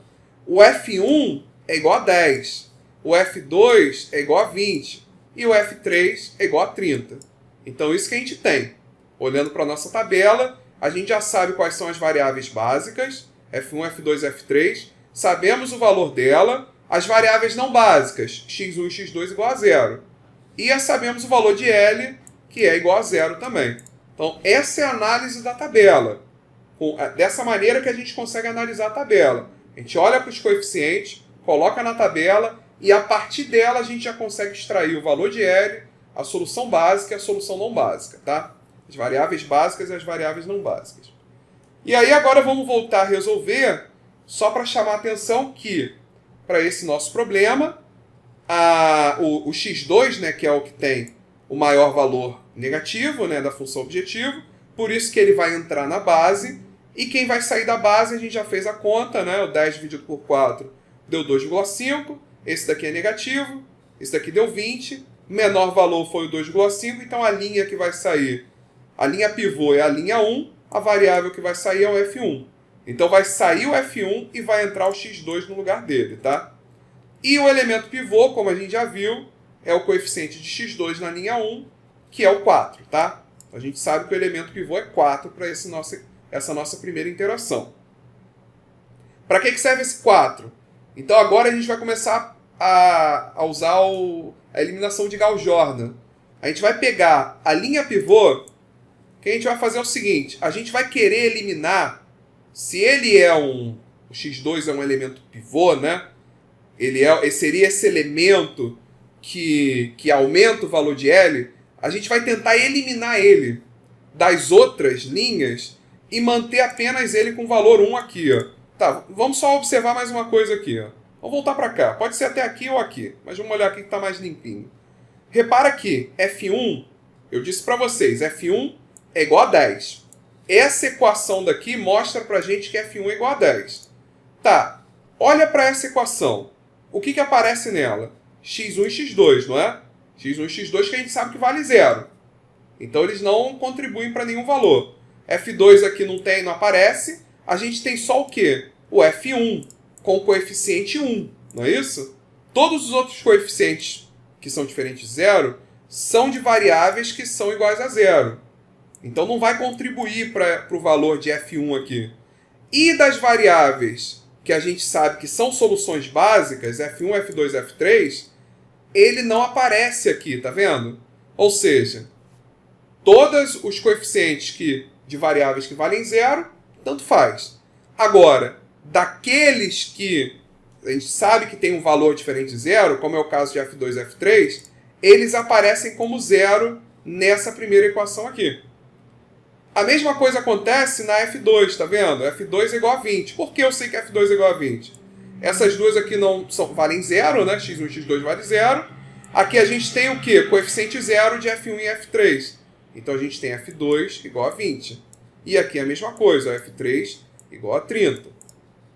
O F1 é igual a 10. O F2 é igual a 20. E o F3 é igual a 30. Então, isso que a gente tem. Olhando para a nossa tabela, a gente já sabe quais são as variáveis básicas, F1, F2 e F3. Sabemos o valor dela. As variáveis não básicas, x1 e x2 igual a 0. E já sabemos o valor de L, que é igual a 0 também. Então, essa é a análise da tabela. Dessa maneira que a gente consegue analisar a tabela. A gente olha para os coeficientes, coloca na tabela, e a partir dela a gente já consegue extrair o valor de L, a solução básica e a solução não básica, tá? As variáveis básicas e as variáveis não básicas. E aí agora vamos voltar a resolver, só para chamar a atenção que, para esse nosso problema, o x2, né, que é o que tem o maior valor negativo, né, da função objetivo, por isso que ele vai entrar na base, e quem vai sair da base, a gente já fez a conta, né, o 10 dividido por 4 deu 2,5, esse daqui é negativo, esse daqui deu 20, menor valor foi o 2,5, então a linha que vai sair, a linha pivô é a linha 1, a variável que vai sair é o F1. Então vai sair o F1 e vai entrar o x2 no lugar dele, tá? E o elemento pivô, como a gente já viu, é o coeficiente de x2 na linha 1, que é o 4, tá? A gente sabe que o elemento pivô é 4 para essa nossa primeira interação. Para que serve esse 4? Então agora a gente vai começar a usar a eliminação de Gauss-Jordan. A gente vai pegar a linha pivô, que a gente vai fazer o seguinte, a gente vai querer eliminar, se ele é o x2 é um elemento pivô, né? Seria esse elemento que aumenta o valor de L, a gente vai tentar eliminar ele das outras linhas e manter apenas ele com valor 1 aqui, ó. Tá, vamos só observar mais uma coisa aqui, ó. Vamos voltar para cá. Pode ser até aqui ou aqui, mas vamos olhar aqui que está mais limpinho. Repara que F1, eu disse para vocês, F1 é igual a 10. Essa equação daqui mostra para a gente que F1 é igual a 10. Tá, olha para essa equação. O que aparece nela? x1 e x2, não é? x1 e x2 que a gente sabe que vale 0. Então eles não contribuem para nenhum valor. F2 aqui não aparece. A gente tem só o quê? O F1, com o coeficiente 1, não é isso? Todos os outros coeficientes que são diferentes de 0 são de variáveis que são iguais a 0. Então não vai contribuir para o valor de F1 aqui. E das variáveis que a gente sabe que são soluções básicas, F1, F2, F3, ele não aparece aqui, tá vendo? Ou seja, todos os coeficientes de variáveis que valem 0, tanto faz. Agora, daqueles que a gente sabe que tem um valor diferente de 0, como é o caso de F2 e F3, eles aparecem como 0 nessa primeira equação aqui. A mesma coisa acontece na F2, tá vendo? F2 é igual a 20. Por que eu sei que F2 é igual a 20? Essas duas aqui valem 0, né? x1 e x2 vale 0. Aqui a gente tem o quê? Coeficiente 0 de F1 e F3. Então a gente tem F2 igual a 20. E aqui é a mesma coisa, F3 igual a 30.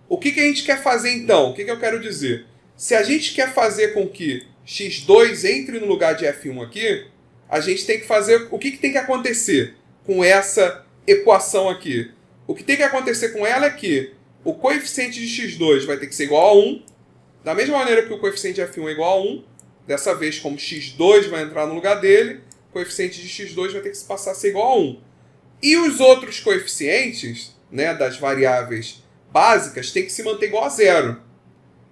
O que a gente quer fazer então? O que eu quero dizer? Se a gente quer fazer com que x2 entre no lugar de F1 aqui, a gente tem que fazer... O que tem que acontecer com essa equação aqui? O que tem que acontecer com ela é que o coeficiente de x2 vai ter que ser igual a 1, da mesma maneira que o coeficiente de F1 é igual a 1, Dessa vez, como x2 vai entrar no lugar dele, o coeficiente de x2 vai ter que se passar a ser igual a 1. E os outros coeficientes, né, das variáveis básicas têm que se manter igual a 0.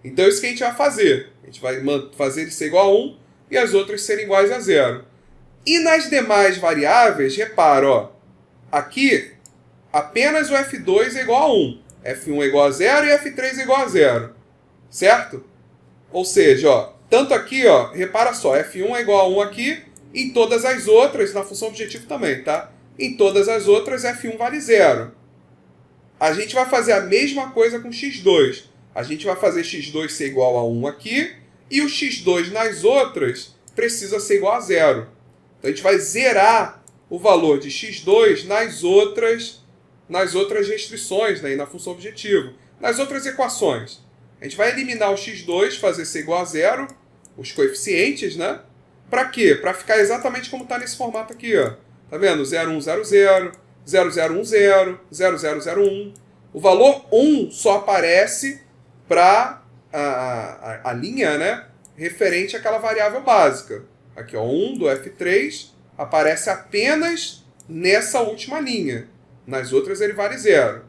Então é isso que a gente vai fazer. A gente vai fazer ele ser igual a 1 e as outras serem iguais a 0. E nas demais variáveis, repara, ó, aqui apenas o f2 é igual a 1. f1 é igual a 0 e f3 é igual a 0. Certo? Ou seja, ó, tanto aqui, ó, repara só, f1 é igual a 1 aqui, em todas as outras, na função objetivo também, tá? Em todas as outras, f1 vale 0. A gente vai fazer a mesma coisa com x2. A gente vai fazer x2 ser igual a 1 aqui, e o x2 nas outras precisa ser igual a 0. Então a gente vai zerar o valor de x2 nas outras restrições, né, e na função objetivo, nas outras equações. A gente vai eliminar o x2, fazer ser igual a 0, os coeficientes, né? Para quê? Para ficar exatamente como está nesse formato aqui, ó. Tá vendo? 0100, 0010, 0001. O valor 1 só aparece para a linha, né, referente àquela variável básica. Aqui, ó, 1 do f3 aparece apenas nessa última linha. Nas outras ele vale 0.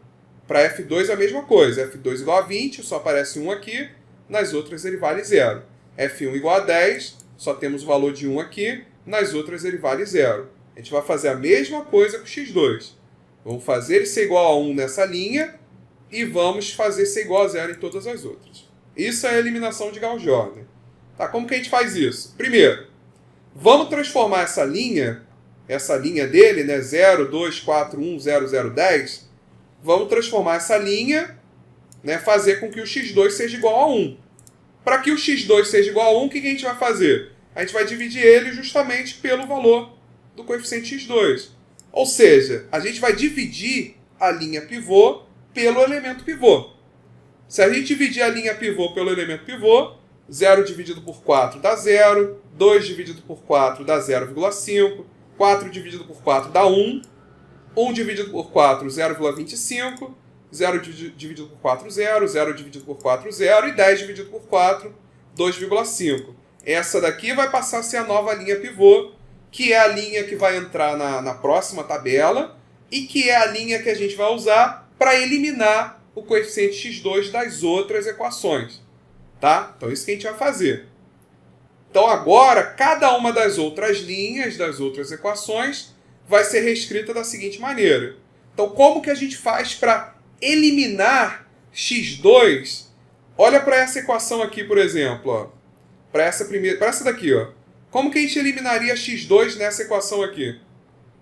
Para f2 é a mesma coisa. f2 igual a 20, só aparece 1 aqui. Nas outras ele vale 0. f1 igual a 10, só temos o valor de 1 aqui. Nas outras ele vale 0. A gente vai fazer a mesma coisa com x2. Vamos fazer ele ser igual a 1 nessa linha e vamos fazer ser igual a 0 em todas as outras. Isso é a eliminação de Gauss-Jordan. Tá? Como que a gente faz isso? Primeiro, vamos transformar essa linha dele, né, 0, 2, 4, 1, 0, 0, 10, vamos transformar essa linha, né, fazer com que o x2 seja igual a 1. Para que o x2 seja igual a 1, o que a gente vai fazer? A gente vai dividir ele justamente pelo valor do coeficiente x2. Ou seja, a gente vai dividir a linha pivô pelo elemento pivô. Se a gente dividir a linha pivô pelo elemento pivô, 0 dividido por 4 dá 0, 2 dividido por 4 dá 0,5, 4 dividido por 4 dá 1, 1 dividido por 4, 0,25, 0 dividido por 4, 0, 0 dividido por 4, 0, e 10 dividido por 4, 2,5. Essa daqui vai passar a ser a nova linha pivô, que é a linha que vai entrar na próxima tabela, e que é a linha que a gente vai usar para eliminar o coeficiente x2 das outras equações. Tá? Então isso que a gente vai fazer. Então agora, cada uma das outras linhas, das outras equações, vai ser reescrita da seguinte maneira. Então, como que a gente faz para eliminar x2? Olha para essa equação aqui, por exemplo. Para essa daqui. Ó. Como que a gente eliminaria x2 nessa equação aqui?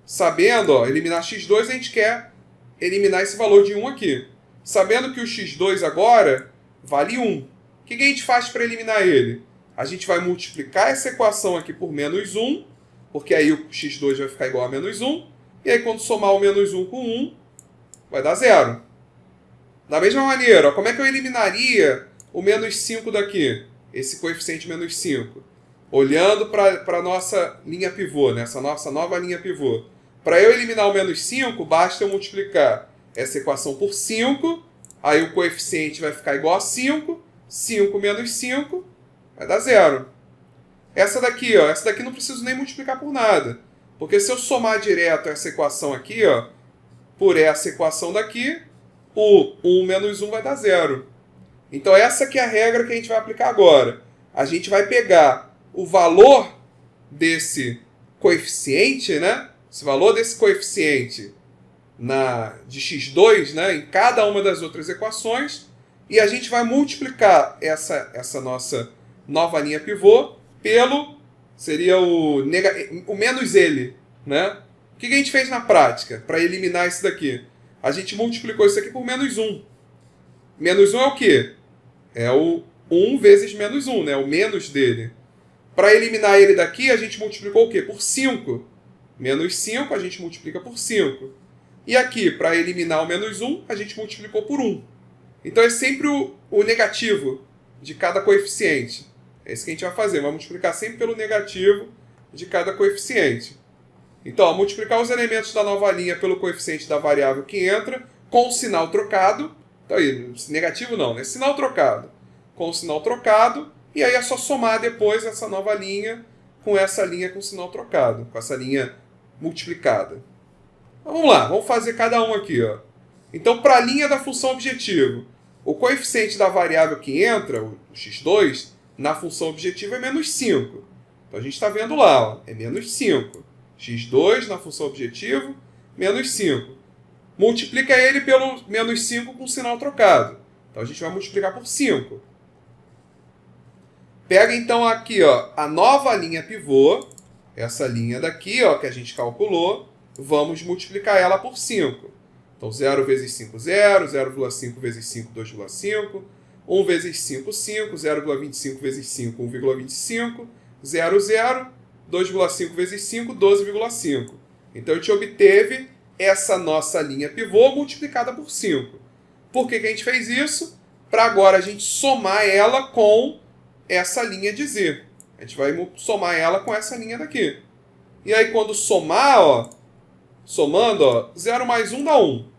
Sabendo, ó, eliminar x2, a gente quer eliminar esse valor de 1 aqui. Sabendo que o x2 agora vale 1. O que a gente faz para eliminar ele? A gente vai multiplicar essa equação aqui por menos 1, porque aí o x2 vai ficar igual a menos 1, e aí quando somar o menos 1 com 1, vai dar 0. Da mesma maneira, ó, como é que eu eliminaria o menos 5 daqui? Esse coeficiente menos 5. Olhando para a nossa linha pivô, né? Essa nossa nova linha pivô. Para eu eliminar o menos 5, basta eu multiplicar essa equação por 5, aí o coeficiente vai ficar igual a 5, 5 menos 5 vai dar 0. Essa daqui não preciso nem multiplicar por nada. Porque se eu somar direto essa equação aqui, ó, por essa equação daqui, o 1 menos 1 vai dar 0. Então essa aqui é a regra que a gente vai aplicar agora. A gente vai pegar o valor desse coeficiente, né? Esse valor desse coeficiente de x2, né, em cada uma das outras equações, e a gente vai multiplicar essa nossa nova linha pivô seria o menos ele, né? O que a gente fez na prática para eliminar isso daqui? A gente multiplicou isso aqui por menos 1. Menos 1 é o quê? É o 1 vezes menos 1, né? O menos dele. Para eliminar ele daqui, a gente multiplicou o quê? Por 5. Menos 5 a gente multiplica por 5. E aqui, para eliminar o menos 1, a gente multiplicou por 1. Então é sempre o negativo de cada coeficiente. É isso que a gente vai fazer. Vai multiplicar sempre pelo negativo de cada coeficiente. Então, ó, multiplicar os elementos da nova linha pelo coeficiente da variável que entra, com o sinal trocado. Então aí, negativo não, né? Sinal trocado. Com o sinal trocado, E aí é só somar depois essa nova linha com essa linha com sinal trocado, com essa linha multiplicada. Então, vamos lá, vamos fazer cada um aqui. Ó. Então, para a linha da função objetivo, o coeficiente da variável que entra, o x2, na função objetivo é menos 5. Então, a gente está vendo lá, ó, é menos 5. x2 na função objetivo, menos 5. Multiplica ele pelo menos 5 com sinal trocado. Então, a gente vai multiplicar por 5. Pega, então, aqui ó, a nova linha pivô, essa linha daqui ó, que a gente calculou, vamos multiplicar ela por 5. Então, 0 vezes 5, 0, 0,5 vezes 5, 2,5, 1 vezes 5, 5, 0,25 vezes 5, 1,25, 0, 0, 2,5 vezes 5, 12,5. Então, a gente obteve essa nossa linha pivô multiplicada por 5. Por que a gente fez isso? Para agora a gente somar ela com essa linha de Z. A gente vai somar ela com essa linha daqui. E aí, quando somar, ó, somando, ó, 0 mais 1 dá 1.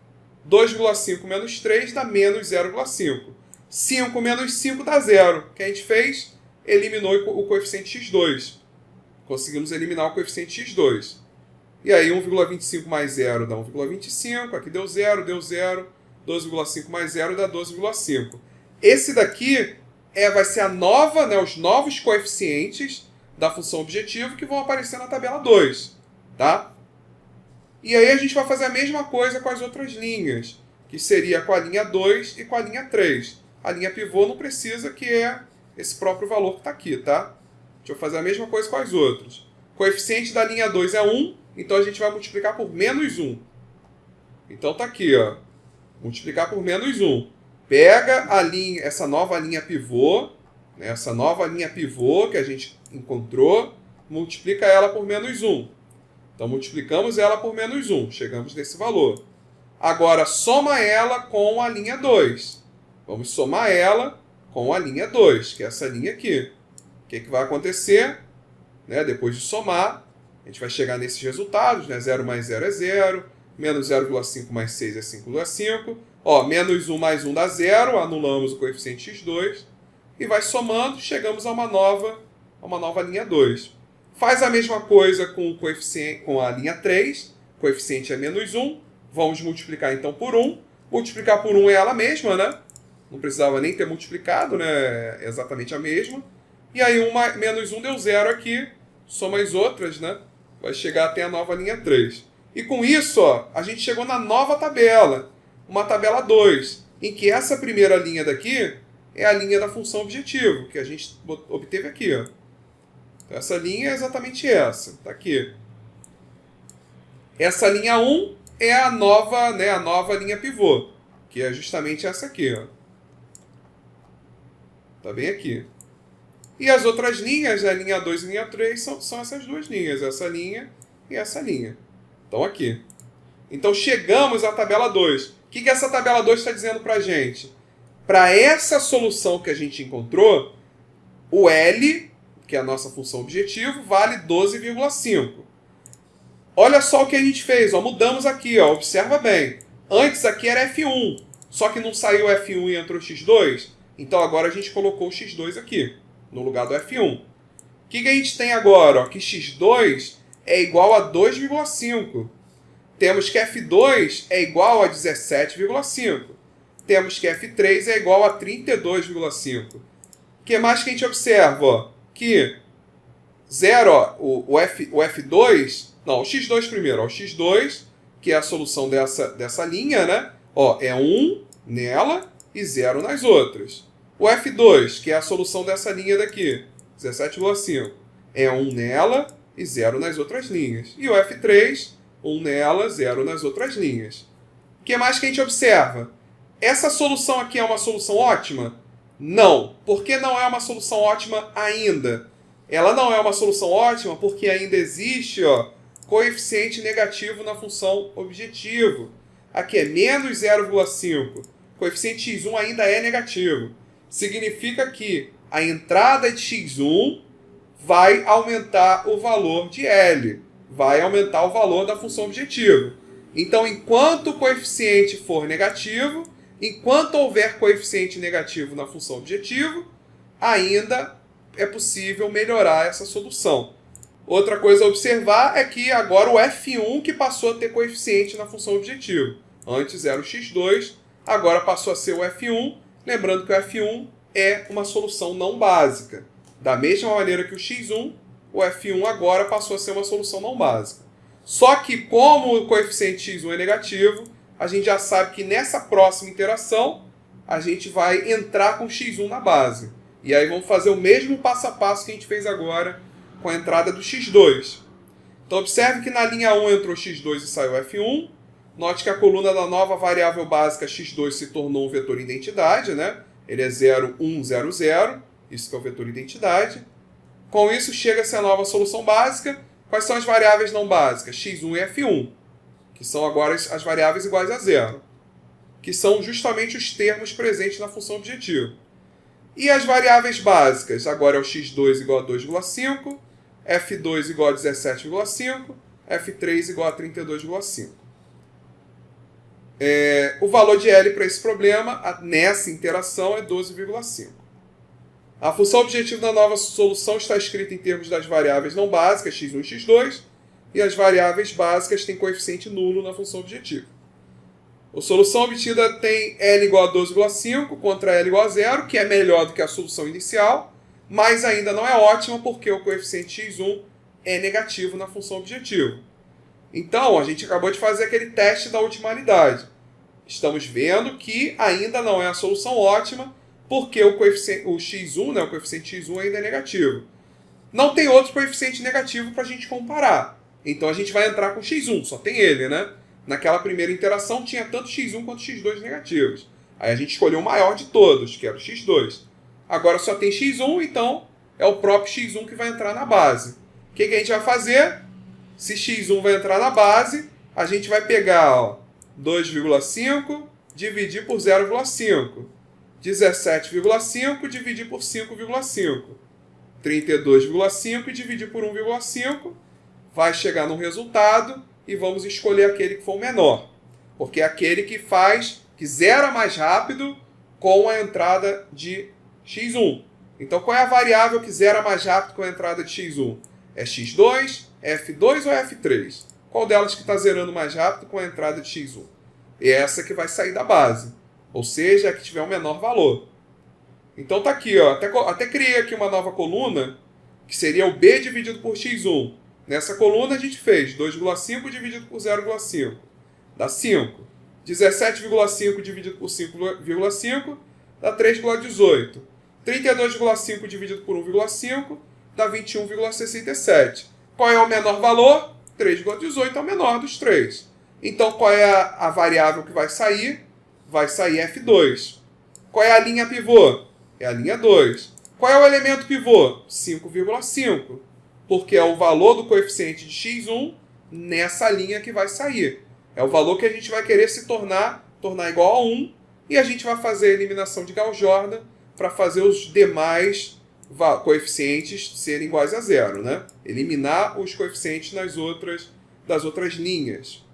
2,5 menos 3 dá menos 0,5. 5 menos 5 dá 0. O que a gente fez? Eliminou o coeficiente x2. Conseguimos eliminar o coeficiente x2. E aí 1,25 mais 0 dá 1,25. Aqui deu 0, deu 0. 12,5 mais 0 dá 12,5. Esse daqui vai ser a nova, né, os novos coeficientes da função objetivo que vão aparecer na tabela 2. Tá? E aí a gente vai fazer a mesma coisa com as outras linhas, que seria com a linha 2 e com a linha 3. A linha pivô não precisa, que é esse próprio valor que está aqui, tá? Deixa eu fazer a mesma coisa com as outras. O coeficiente da linha 2 é 1, então a gente vai multiplicar por menos 1. Então tá aqui, ó. Multiplicar por menos 1. Pega a linha, essa nova linha pivô, né, essa nova linha pivô que a gente encontrou, multiplica ela por menos 1. Então, multiplicamos ela por menos 1. Chegamos nesse valor. Agora, soma ela com a linha 2. Vamos somar ela com a linha 2, que é essa linha aqui. O que vai acontecer? Né, depois de somar, a gente vai chegar nesses resultados. Né? 0 mais 0 é 0. Menos 0,5 mais 6 é 5,5. Ó, menos 1 mais 1 dá 0. Anulamos o coeficiente x2. E vai somando, chegamos a uma nova linha 2. Faz a mesma coisa com o coeficiente, com a linha 3. O coeficiente é menos 1. Vamos multiplicar então por 1. Multiplicar por 1 é ela mesma, né? Não precisava nem ter multiplicado, né? É exatamente a mesma. E aí menos 1 deu 0 aqui. Soma as outras, né? Vai chegar até a nova linha 3. E com isso, ó, a gente chegou na nova tabela. Uma tabela 2. Em que essa primeira linha daqui é a linha da função objetivo. Que a gente obteve aqui, ó. Essa linha é exatamente essa, tá aqui. Essa linha 1 é a nova, né, a nova linha pivô, que é justamente essa aqui, ó. Tá bem aqui. E as outras linhas, a linha 2 e a linha 3, são essas duas linhas, essa linha e essa linha. Estão aqui. Então chegamos à tabela 2. O que essa tabela 2 está dizendo para a gente? Para essa solução que a gente encontrou, o L, que é a nossa função objetivo, vale 12,5. Olha só o que a gente fez, ó, mudamos aqui, ó, observa bem. Antes aqui era F1, só que não saiu F1 e entrou X2, então agora a gente colocou o X2 aqui, no lugar do F1. O que a gente tem agora? Ó, que X2 é igual a 2,5. Temos que F2 é igual a 17,5. Temos que F3 é igual a 32,5. O que mais que a gente observa? Ó? Que 0, ó, o F2, não, o X2 primeiro, ó, o X2, que é a solução dessa linha, né? Ó, é 1 nela e 0 nas outras. O F2, que é a solução dessa linha daqui, 17,5, é 1 nela e 0 nas outras linhas. E o F3, 1 nela, 0 nas outras linhas. O que mais que a gente observa? Essa solução aqui é uma solução ótima? Não. Por que não é uma solução ótima ainda? Ela não é uma solução ótima porque ainda existe, ó, coeficiente negativo na função objetivo. Aqui é menos 0,5. Coeficiente x1 ainda é negativo. Significa que a entrada de x1 vai aumentar o valor de L. Vai aumentar o valor da função objetivo. Então, enquanto o coeficiente for negativo, enquanto houver coeficiente negativo na função objetivo, ainda é possível melhorar essa solução. Outra coisa a observar é que agora o F1 que passou a ter coeficiente na função objetivo. Antes era o x2, agora passou a ser o F1. Lembrando que o F1 é uma solução não básica. Da mesma maneira que o x1, o F1 agora passou a ser uma solução não básica. Só que como o coeficiente x1 é negativo, a gente já sabe que nessa próxima interação a gente vai entrar com x1 na base. E aí vamos fazer o mesmo passo a passo que a gente fez agora com a entrada do x2. Então observe que na linha 1 entrou x2 e saiu f1. Note que a coluna da nova variável básica x2 se tornou um vetor identidade, né? Ele é 0, 1, 0, 0. Isso que é o vetor identidade. Com isso chega-se a nova solução básica. Quais são as variáveis não básicas? x1 e f1, que são agora as variáveis iguais a zero, que são justamente os termos presentes na função objetivo. E as variáveis básicas? Agora é o x2 igual a 2,5, f2 igual a 17,5, f3 igual a 32,5. O valor de L para esse problema, nessa interação, é 12,5. A função objetivo da nova solução está escrita em termos das variáveis não básicas, x1 e x2, e as variáveis básicas têm coeficiente nulo na função objetivo. A solução obtida tem L igual a 12,5 contra L igual a 0, que é melhor do que a solução inicial, mas ainda não é ótima porque o coeficiente x1 é negativo na função objetivo. Então, a gente acabou de fazer aquele teste da otimalidade. Estamos vendo que ainda não é a solução ótima, porque o x1, né, o coeficiente x1 ainda é negativo. Não tem outro coeficiente negativo para a gente comparar. Então a gente vai entrar com x1, só tem ele, né? Naquela primeira interação tinha tanto x1 quanto x2 negativos. Aí a gente escolheu o maior de todos, que era o x2. Agora só tem x1, então é o próprio x1 que vai entrar na base. O que a gente vai fazer? Se x1 vai entrar na base, a gente vai pegar 2,5, dividir por 0,5. 17,5 dividir por 5,5. 32,5 e dividir por 1,5. Vai chegar no resultado e vamos escolher aquele que for o menor. Porque é aquele que zera mais rápido com a entrada de x1. Então qual é a variável que zera mais rápido com a entrada de x1? É x2, f2 ou f3? Qual delas que está zerando mais rápido com a entrada de x1? É essa que vai sair da base. Ou seja, a que tiver o menor valor. Então tá aqui, ó. Até criei aqui uma nova coluna, que seria o B dividido por x1. Nessa coluna a gente fez 2,5 dividido por 0,5. Dá 5. 17,5 dividido por 5,5 dá 3,18. 32,5 dividido por 1,5 dá 21,67. Qual é o menor valor? 3,18 é o menor dos três. Então qual é a variável que vai sair? Vai sair F2. Qual é a linha pivô? É a linha 2. Qual é o elemento pivô? 5,5. Porque é o valor do coeficiente de x1 nessa linha que vai sair. É o valor que a gente vai querer se tornar igual a 1. E a gente vai fazer a eliminação de Gauss-Jordan para fazer os demais coeficientes serem iguais a zero, né? Eliminar os coeficientes das outras linhas.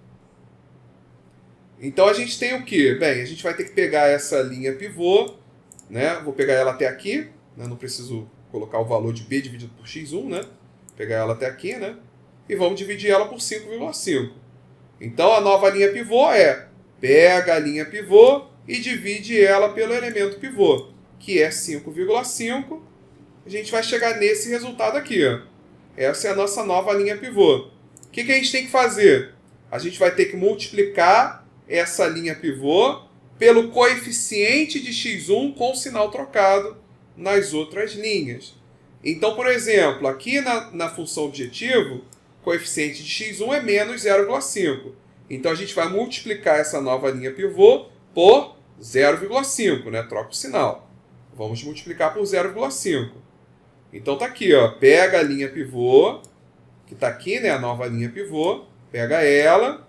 Então a gente tem o quê? Bem, a gente vai ter que pegar essa linha pivô, né? Vou pegar ela até aqui, né? Não preciso colocar o valor de B dividido por x1, né? Vou pegar ela até aqui, né? E vamos dividir ela por 5,5. Então a nova linha pivô pega a linha pivô e divide ela pelo elemento pivô, que é 5,5. A gente vai chegar nesse resultado aqui, ó. Essa é a nossa nova linha pivô. O que a gente tem que fazer? A gente vai ter que multiplicar essa linha pivô pelo coeficiente de x1 com o sinal trocado nas outras linhas. Então, por exemplo, aqui na função objetivo, o coeficiente de x1 é menos 0,5. Então, a gente vai multiplicar essa nova linha pivô por 0,5, né? Troca o sinal. Vamos multiplicar por 0,5. Então, tá aqui, ó. Pega a linha pivô, que está aqui, né? A nova linha pivô, pega ela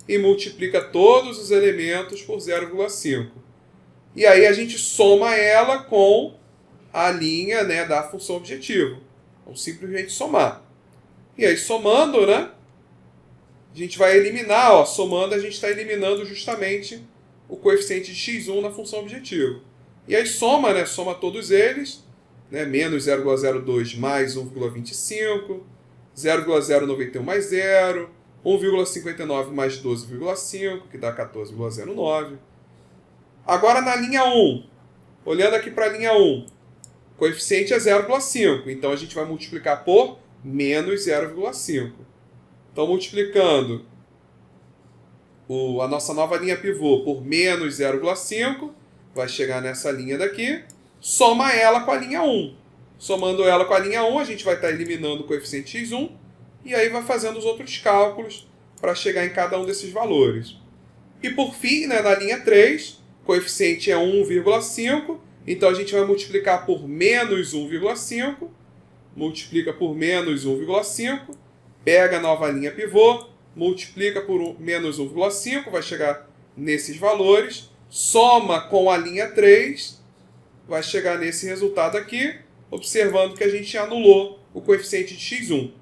e multiplica todos os elementos por 0,5. E aí a gente soma ela com a linha, né, da função objetivo. Vamos simplesmente somar. E aí somando, né, a gente vai eliminar, ó, somando a gente está eliminando justamente o coeficiente de x1 na função objetivo. E aí soma, né, soma todos eles né? Menos 0,02 mais 1,25, 0,091 mais 0, 1,59 mais 12,5, que dá 14,09. Agora na linha 1, olhando aqui para a linha 1, o coeficiente é 0,5, então a gente vai multiplicar por menos 0,5. Então, multiplicando a nossa nova linha pivô por menos 0,5, vai chegar nessa linha daqui, soma ela com a linha 1. Somando ela com a linha 1, a gente vai estar eliminando o coeficiente x1, e aí vai fazendo os outros cálculos para chegar em cada um desses valores. E por fim, né, na linha 3, o coeficiente é 1,5, então a gente vai multiplicar por menos 1,5, multiplica por menos 1,5, pega a nova linha pivô, multiplica por menos 1,5, vai chegar nesses valores, soma com a linha 3, vai chegar nesse resultado aqui, observando que a gente anulou o coeficiente de x1.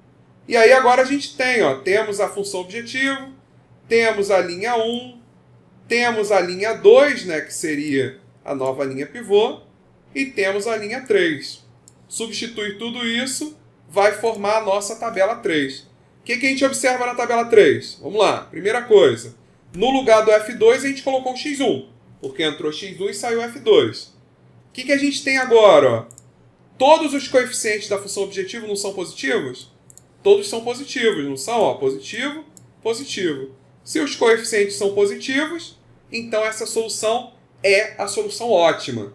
E aí agora a gente tem, temos a função objetivo, temos a linha 1, temos a linha 2, né, que seria a nova linha pivô, e temos a linha 3. Substitui tudo isso, vai formar a nossa tabela 3. O que a gente observa na tabela 3? Vamos lá, primeira coisa. No lugar do F2 a gente colocou o x1, porque entrou x1 e saiu F2. O que a gente tem agora? Todos os coeficientes da função objetivo não são positivos? Todos são positivos, não são? Positivo, positivo. Se os coeficientes são positivos, então essa solução é a solução ótima.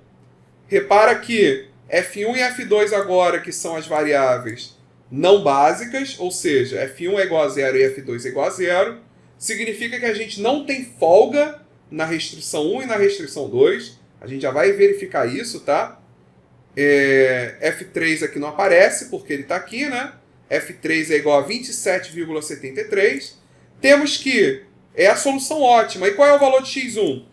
Repara que F1 e F2 agora, que são as variáveis não básicas, ou seja, F1 é igual a 0 e F2 é igual a 0, significa que a gente não tem folga na restrição 1 e na restrição 2. A gente já vai verificar isso, tá? F3 aqui não aparece, porque ele está aqui, né? F3 é igual a 27,73. Temos que é a solução ótima. E qual é o valor de x1?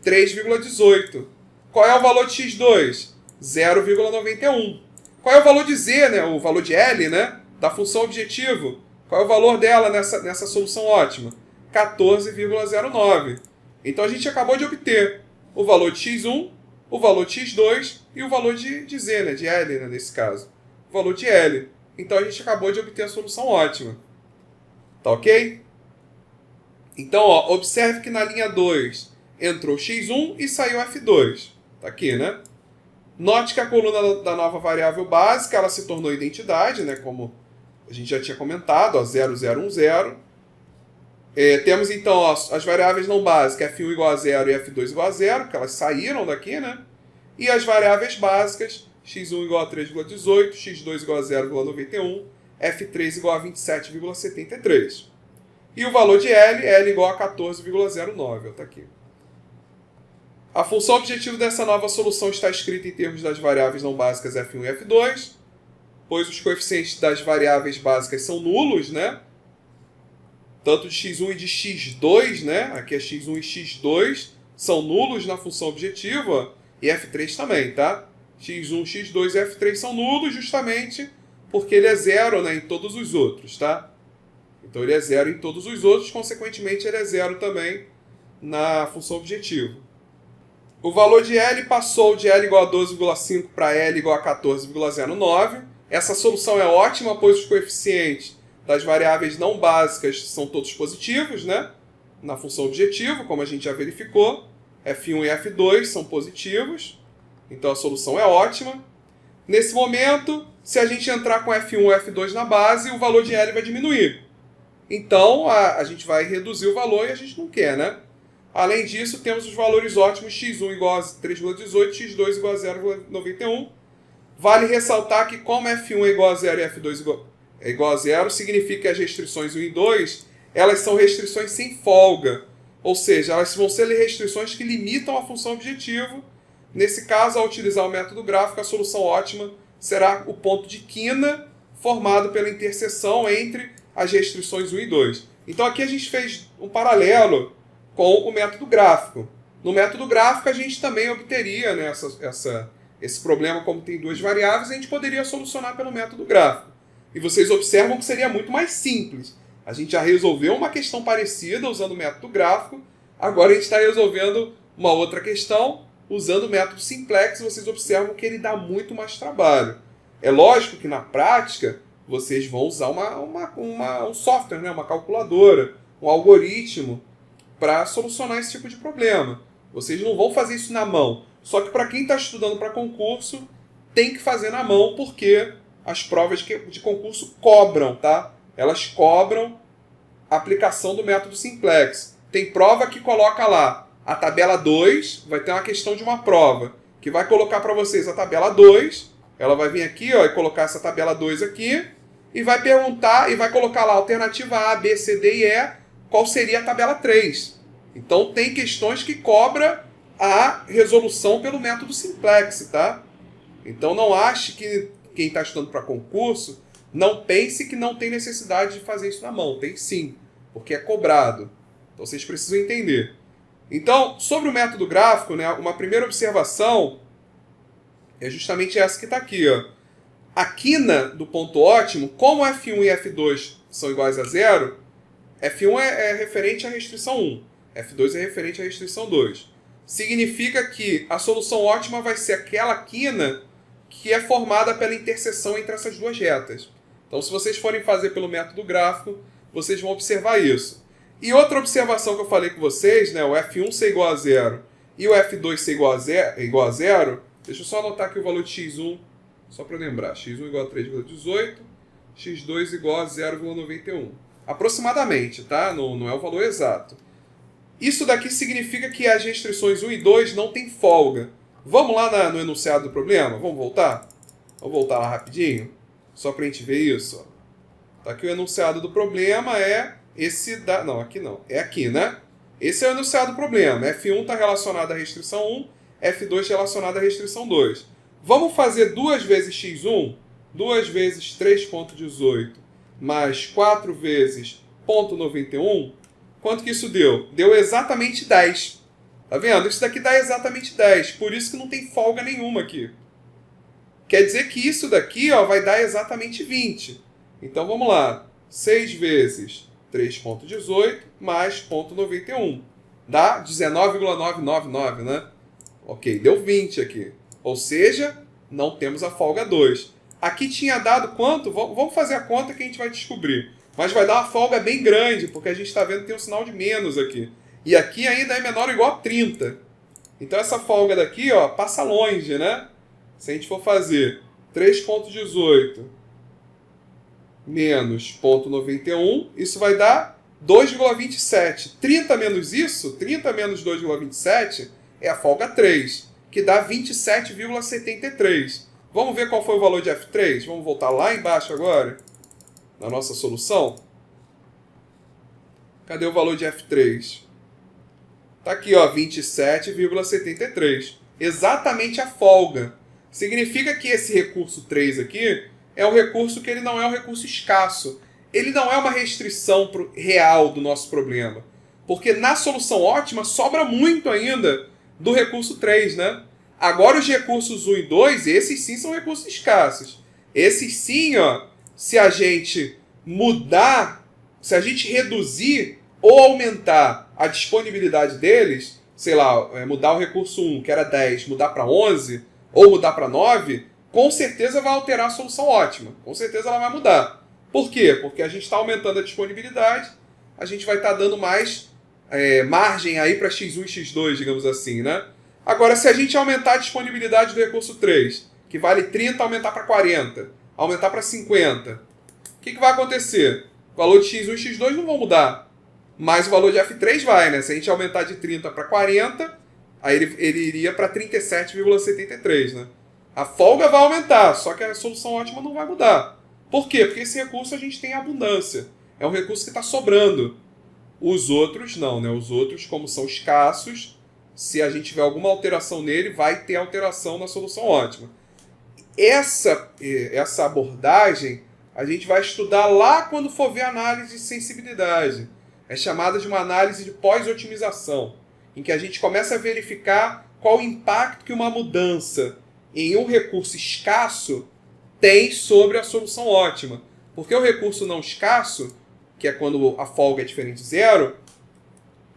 3,18. Qual é o valor de x2? 0,91. Qual é o valor de z, né? O valor de L, né? Da função objetivo. Qual é o valor dela nessa solução ótima? 14,09. Então a gente acabou de obter o valor de x1, o valor de x2 e o valor de z, né? De L, né? Nesse caso. O valor de L. Então a gente acabou de obter a solução ótima. Tá ok? Então, observe que na linha 2 entrou x1 e saiu F2. Tá aqui, né? Note que a coluna da nova variável básica ela se tornou identidade, né? Como a gente já tinha comentado, 0010. Temos então as variáveis não básicas, F1 igual a 0 e F2 igual a 0, que elas saíram daqui, né? E as variáveis básicas, x1 igual a 3,18, x2 igual a 0,91, F3 igual a 27,73. E o valor de L igual a 14,09, está aqui. A função objetivo dessa nova solução está escrita em termos das variáveis não básicas F1 e F2, pois os coeficientes das variáveis básicas são nulos, né? Tanto de x1 e de x2, né? Aqui é x1 e x2, são nulos na função objetiva, e F3 também, tá? x1, x2 e F3 são nulos justamente porque ele é zero, né, em todos os outros, tá? Então ele é zero em todos os outros, consequentemente ele é zero também na função objetivo. O valor de L passou de L igual a 12,5 para L igual a 14,09. Essa solução é ótima, pois os coeficientes das variáveis não básicas são todos positivos, né? Na função objetivo, como a gente já verificou. F1 e F2 são positivos, então a solução é ótima. Nesse momento, se a gente entrar com F1 ou F2 na base, o valor de L vai diminuir. Então, a gente vai reduzir o valor e a gente não quer, né? Além disso, temos os valores ótimos, x1 igual a 3,18, x2 igual a 0,91. Vale ressaltar que como F1 é igual a 0 e F2 é igual a 0, significa que as restrições 1 e 2, elas são restrições sem folga. Ou seja, elas vão ser restrições que limitam a função objetivo. Nesse caso, ao utilizar o método gráfico, a solução ótima será o ponto de quina formado pela interseção entre as restrições 1 e 2. Então aqui a gente fez um paralelo com o método gráfico. No método gráfico a gente também obteria, né, esse problema, como tem duas variáveis, a gente poderia solucionar pelo método gráfico. E vocês observam que seria muito mais simples. A gente já resolveu uma questão parecida usando o método gráfico, agora a gente está resolvendo uma outra questão usando o método simplex, vocês observam que ele dá muito mais trabalho. É lógico que na prática vocês vão usar um software, né? Uma calculadora, um algoritmo para solucionar esse tipo de problema. Vocês não vão fazer isso na mão. Só que para quem está estudando para concurso, tem que fazer na mão, porque as provas de concurso cobram, tá? Elas cobram a aplicação do método simplex. Tem prova que coloca lá a tabela 2, vai ter uma questão de uma prova, que vai colocar para vocês a tabela 2, ela vai vir aqui, ó, e colocar essa tabela 2 aqui, e vai perguntar, e vai colocar lá a alternativa A, B, C, D e E, qual seria a tabela 3. Então tem questões que cobra a resolução pelo método simplex, tá? Então não ache que quem está estudando para concurso, não pense que não tem necessidade de fazer isso na mão. Tem sim, porque é cobrado. Então vocês precisam entender. Então, sobre o método gráfico, né, uma primeira observação é justamente essa que está aqui. Ó. A quina do ponto ótimo, como F1 e F2 são iguais a zero, F1 é referente à restrição 1, F2 é referente à restrição 2. Significa que a solução ótima vai ser aquela quina que é formada pela interseção entre essas duas retas. Então, se vocês forem fazer pelo método gráfico, vocês vão observar isso. E outra observação que eu falei com vocês, né, o F1 ser igual a zero e o F2 ser igual a zero, deixa eu só anotar aqui o valor de x1, só para lembrar. x1 igual a 3,18, x2 igual a 0,91. Aproximadamente, tá? Não é o valor exato. Isso daqui significa que as restrições 1 e 2 não tem folga. Vamos lá no enunciado do problema? Vamos voltar? Vamos voltar lá rapidinho? Só para a gente ver isso. Ó. Tá aqui o enunciado do problema é esse da... Não, aqui não. É aqui, né? Esse é o enunciado do problema. F1 está relacionado à restrição 1, F2 relacionado à restrição 2. Vamos fazer 2 vezes x1, 2 vezes 3,18, mais 4 vezes 0,91. Quanto que isso deu? Deu exatamente 10. Tá vendo? Isso daqui dá exatamente 10. Por isso que não tem folga nenhuma aqui. Quer dizer que isso daqui, ó, vai dar exatamente 20. Então vamos lá. 6 vezes 3,18 mais 0,91. Dá 19,999, né? Ok, deu 20 aqui. Ou seja, não temos a folga 2. Aqui tinha dado quanto? Vamos fazer a conta que a gente vai descobrir. Mas vai dar uma folga bem grande, porque a gente está vendo que tem um sinal de menos aqui. E aqui ainda é menor ou igual a 30. Então essa folga daqui, ó, passa longe, né? Se a gente for fazer 3,18 menos 0,91, isso vai dar 2,27. 30 menos isso, 30 menos 2,27 é a folga 3, que dá 27,73. Vamos ver qual foi o valor de F3? Vamos voltar lá embaixo agora, na nossa solução. Cadê o valor de F3? Está aqui, ó, 27,73. Exatamente a folga. Significa que esse recurso 3 aqui é um recurso que ele não é um recurso escasso. Ele não é uma restrição real do nosso problema. Porque na solução ótima sobra muito ainda do recurso 3, né? Agora os recursos 1 e 2, esses sim são recursos escassos. Esses sim, ó, se a gente mudar, se a gente reduzir ou aumentar a disponibilidade deles, sei lá, mudar o recurso 1, que era 10, mudar para 11, ou mudar para 9, com certeza vai alterar a solução ótima. Com certeza ela vai mudar. Por quê? Porque a gente está aumentando a disponibilidade, a gente vai estar dando mais margem aí para x1 e x2, digamos assim, né? Agora, se a gente aumentar a disponibilidade do recurso 3, que vale 30, aumentar para 40, aumentar para 50, o que vai acontecer? O valor de x1 e x2 não vão mudar, mas o valor de F3 vai, né? Se a gente aumentar de 30 para 40, aí ele iria para 37,73, né? A folga vai aumentar, só que a solução ótima não vai mudar. Por quê? Porque esse recurso a gente tem abundância. É um recurso que está sobrando. Os outros não, né? Os outros, como são escassos, se a gente tiver alguma alteração nele, vai ter alteração na solução ótima. Essa abordagem a gente vai estudar lá quando for ver análise de sensibilidade. É chamada de uma análise de pós-otimização, em que a gente começa a verificar qual o impacto que uma mudança em um recurso escasso tem sobre a solução ótima. Porque o recurso não escasso, que é quando a folga é diferente de zero,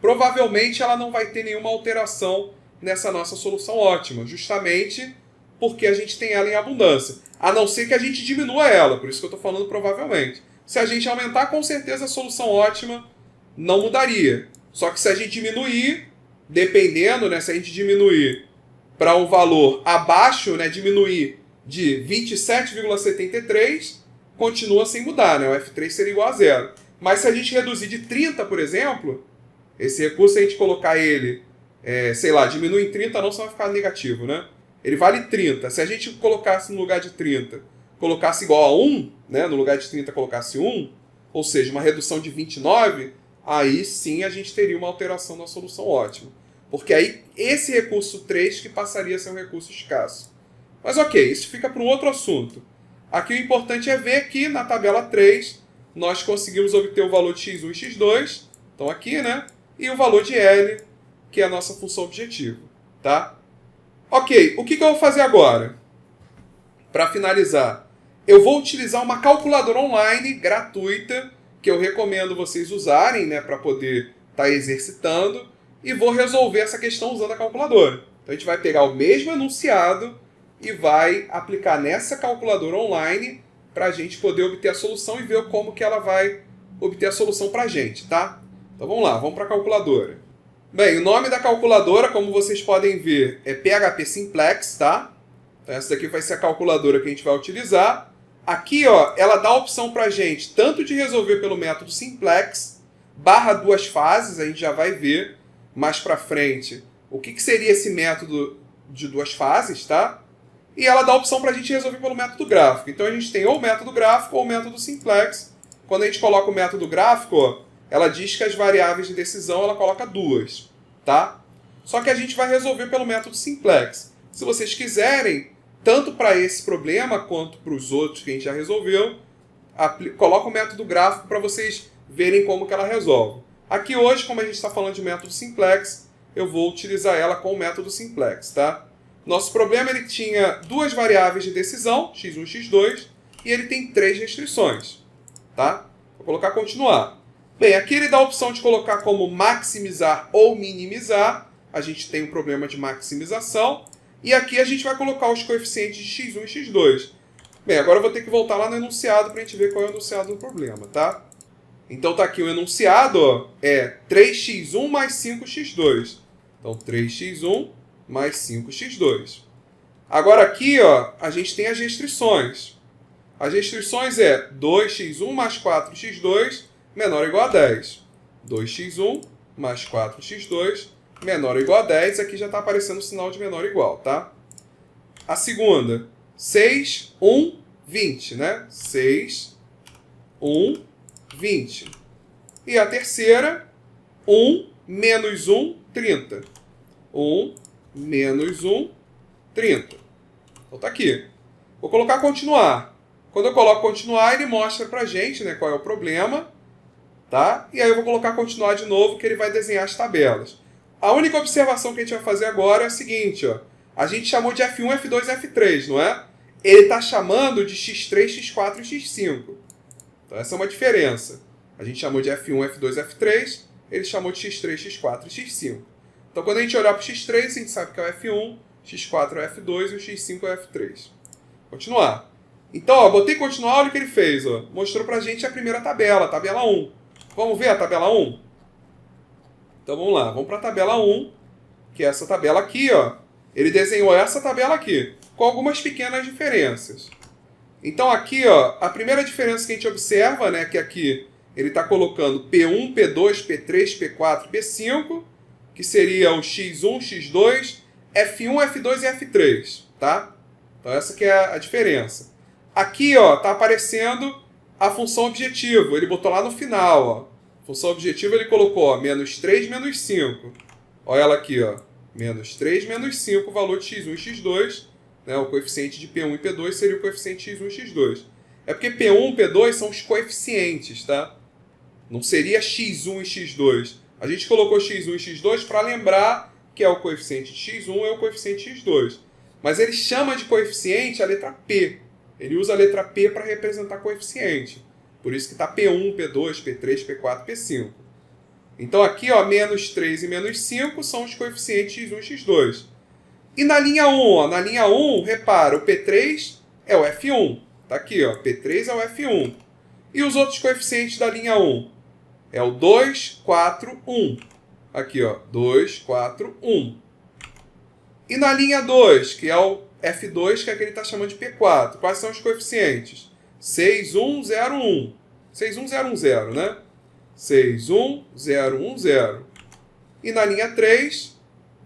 provavelmente ela não vai ter nenhuma alteração nessa nossa solução ótima, justamente porque a gente tem ela em abundância. A não ser que a gente diminua ela, por isso que eu estou falando provavelmente. Se a gente aumentar, com certeza a solução ótima não mudaria. Só que se a gente diminuir, dependendo, né, se a gente diminuir para um valor abaixo, né, diminuir de 27,73, continua sem mudar, né? O F3 seria igual a zero. Mas se a gente reduzir de 30, por exemplo, esse recurso, se a gente colocar ele, sei lá, diminui em 30, não, senão vai ficar negativo, né? Ele vale 30. Se a gente colocasse no lugar de 30, colocasse igual a 1, né? No lugar de 30 colocasse 1, ou seja, uma redução de 29, aí sim a gente teria uma alteração na solução ótima. Porque aí esse recurso 3 que passaria a ser um recurso escasso. Mas ok, isso fica para um outro assunto. Aqui o importante é ver que na tabela 3 nós conseguimos obter o valor de x1 e x2, então aqui, né? E o valor de L, que é a nossa função objetivo, tá? Ok, o que eu vou fazer agora? Para finalizar, eu vou utilizar uma calculadora online gratuita, que eu recomendo vocês usarem, né, para poder estar exercitando, e vou resolver essa questão usando a calculadora. Então a gente vai pegar o mesmo enunciado e vai aplicar nessa calculadora online para a gente poder obter a solução e ver como que ela vai obter a solução para a gente, tá? Então vamos lá, vamos para a calculadora. Bem, o nome da calculadora, como vocês podem ver, é PHP Simplex, tá? Então essa daqui vai ser a calculadora que a gente vai utilizar. Aqui, ó, ela dá a opção para a gente tanto de resolver pelo método Simplex, barra duas fases, a gente já vai ver mais para frente o que seria esse método de duas fases, tá? E ela dá a opção para a gente resolver pelo método gráfico. Então a gente tem ou o método gráfico ou o método simplex. Quando a gente coloca o método gráfico, ó, ela diz que as variáveis de decisão ela coloca 2, tá? Só que a gente vai resolver pelo método simplex. Se vocês quiserem, tanto para esse problema quanto para os outros que a gente já resolveu, coloca o método gráfico para vocês verem como que ela resolve. Aqui hoje, como a gente está falando de método simplex, eu vou utilizar ela com o método simplex, tá? Nosso problema, ele tinha duas variáveis de decisão, x1 e x2, e ele tem 3 restrições, tá? Vou colocar continuar. Bem, aqui ele dá a opção de colocar como maximizar ou minimizar. A gente tem um problema de maximização. E aqui a gente vai colocar os coeficientes de x1 e x2. Bem, agora eu vou ter que voltar lá no enunciado para a gente ver qual é o enunciado do problema, tá? Então tá aqui o enunciado, ó, é 3x1 mais 5x2. Então 3x1 mais 5x2. Agora aqui, ó, a gente tem as restrições. As restrições é 2x1 mais 4x2 menor ou igual a 10. 2x1 mais 4x2 menor ou igual a 10. Aqui já está aparecendo o sinal de menor ou igual, tá? A segunda, 6, 1, 20, né? 6, 1, 20. E a terceira, 1 menos 1, 30. 1 menos 1, 30. Então tá aqui. Vou colocar continuar. Quando eu coloco continuar, ele mostra pra gente, né, qual é o problema. Tá? E aí eu vou colocar continuar de novo, que ele vai desenhar as tabelas. A única observação que a gente vai fazer agora é a seguinte, ó. A gente chamou de F1, F2 e F3, não é? Ele está chamando de X3, X4 e X5. Então essa é uma diferença. A gente chamou de F1, F2 e F3, ele chamou de X3, X4 e X5. Então quando a gente olhar para o X3, a gente sabe que é o F1, X4 é o F2 e o X5 é o F3. Continuar. Então, ó, botei continuar, olha o que ele fez. Ó. Mostrou para a gente a primeira tabela, a tabela 1. Vamos ver a tabela 1? Então vamos lá, vamos para a tabela 1, que é essa tabela aqui, ó. Ele desenhou essa tabela aqui, com algumas pequenas diferenças. Então aqui, ó, a primeira diferença que a gente observa, né, que aqui ele está colocando P1, P2, P3, P4, P5, que seria o X1, X2, F1, F2 e F3, tá? Então essa que é a diferença. Aqui, ó, tá aparecendo a função objetivo, ele botou lá no final, ó. Função objetivo ele colocou, ó, menos 3, menos 5. Olha ela aqui, ó. Menos 3, menos 5, o valor de x1 e x2. Né, o coeficiente de P1 e P2 seria o coeficiente x1 e x2. É porque P1 e P2 são os coeficientes, tá? Não seria x1 e x2. A gente colocou x1 e x2 para lembrar que é o coeficiente de x1 e o coeficiente de x2. Mas ele chama de coeficiente a letra P. Ele usa a letra P para representar coeficiente. Por isso que está P1, P2, P3, P4, P5. Então aqui, ó, menos 3 e menos 5 são os coeficientes x1 e x2. E na linha 1, ó, na linha 1, repara, o P3 é o F1. Tá aqui, ó, P3 é o F1. E os outros coeficientes da linha 1? É o 2, 4, 1. Aqui, ó, 2, 4, 1. E na linha 2, que é o F2, que é aquele que está chamando de P4, quais são os coeficientes? 6, 1, 0, 1. 6, 1, 0, 1, 0, né? 6, 1, 0, 1, 0. E na linha 3,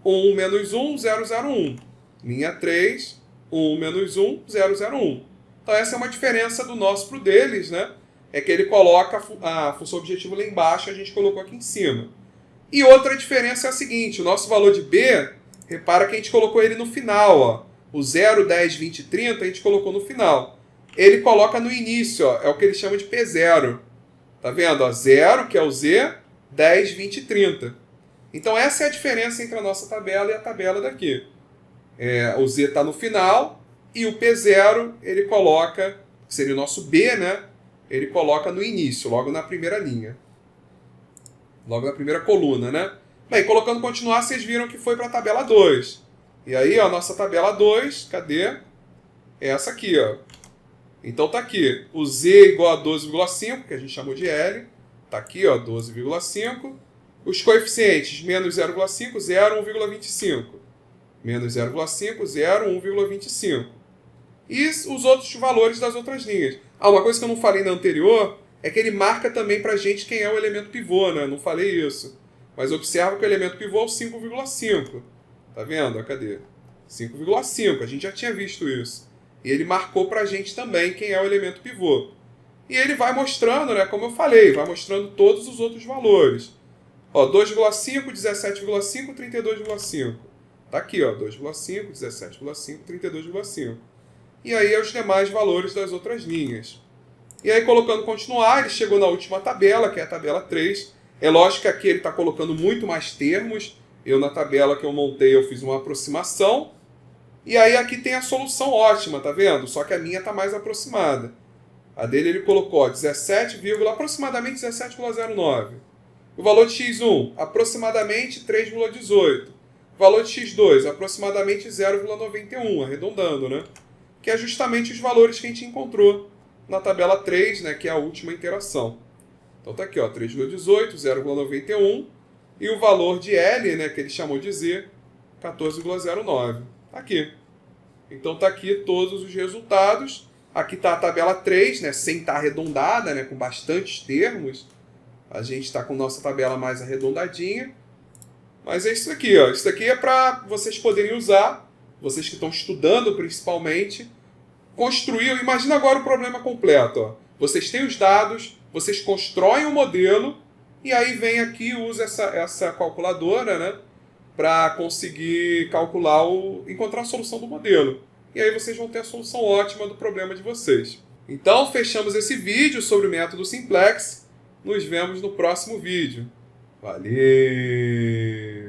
1 menos 1, 0, 0, 1. Linha 3, 1 menos 1, 0, 0, 1. Então essa é uma diferença do nosso para o deles, né? É que ele coloca a função objetivo lá embaixo, a gente colocou aqui em cima. E outra diferença é a seguinte, o nosso valor de B, repara que a gente colocou ele no final, ó. O 0, 10, 20 e 30 a gente colocou no final. Ele coloca no início, ó, é o que ele chama de P0. Tá vendo? Ó, 0, que é o Z, 10, 20 e 30. Então essa é a diferença entre a nossa tabela e a tabela daqui. O Z está no final e o P0 ele coloca, que seria o nosso B, né? Ele coloca no início, logo na primeira linha. Logo na primeira coluna, né? Bem, colocando continuar, vocês viram que foi para a tabela 2. E aí, ó, a nossa tabela 2, cadê? É essa aqui, ó. Então tá aqui, o Z igual a 12,5, que a gente chamou de L. Tá aqui, ó, 12,5. Os coeficientes, menos 0,5, 0, 1,25. Menos 0,5, 0, 1,25. E os outros valores das outras linhas. Ah, uma coisa que eu não falei na anterior é que ele marca também pra gente quem é o elemento pivô, né? Não falei isso. Mas observa que o elemento pivô é o 5,5. Tá vendo? Cadê? 5,5. A gente já tinha visto isso. E ele marcou pra gente também quem é o elemento pivô. E ele vai mostrando, né? Como eu falei, vai mostrando todos os outros valores. Ó, 2,5, 17,5, 32,5. Tá aqui, ó, 2,5, 17,5, 32,5. E aí os demais valores das outras linhas. E aí, colocando continuar, ele chegou na última tabela, que é a tabela 3. É lógico que aqui ele está colocando muito mais termos. Eu, na tabela que eu montei, eu fiz uma aproximação. E aí aqui tem a solução ótima, tá vendo? Só que a minha está mais aproximada. A dele ele colocou ó, 17, aproximadamente 17,09. O valor de x1, aproximadamente 3,18. O valor de x2, aproximadamente 0,91, arredondando, né? Que é justamente os valores que a gente encontrou na tabela 3, né, que é a última interação. Então tá aqui, ó, 3,18, 0,91 e o valor de L, né, que ele chamou de Z, 14,09. Tá aqui. Então tá aqui todos os resultados. Aqui tá a tabela 3, né, sem estar arredondada, né, com bastantes termos. A gente está com nossa tabela mais arredondadinha. Mas é isso aqui, ó. Isso aqui é para vocês poderem usar, vocês que estão estudando principalmente, construir. Imagina agora o problema completo. Ó. Vocês têm os dados, vocês constroem um modelo e aí vem aqui e usa essa calculadora, né, para conseguir calcular encontrar a solução do modelo. E aí vocês vão ter a solução ótima do problema de vocês. Então, fechamos esse vídeo sobre o método Simplex. Nos vemos no próximo vídeo. Valeu!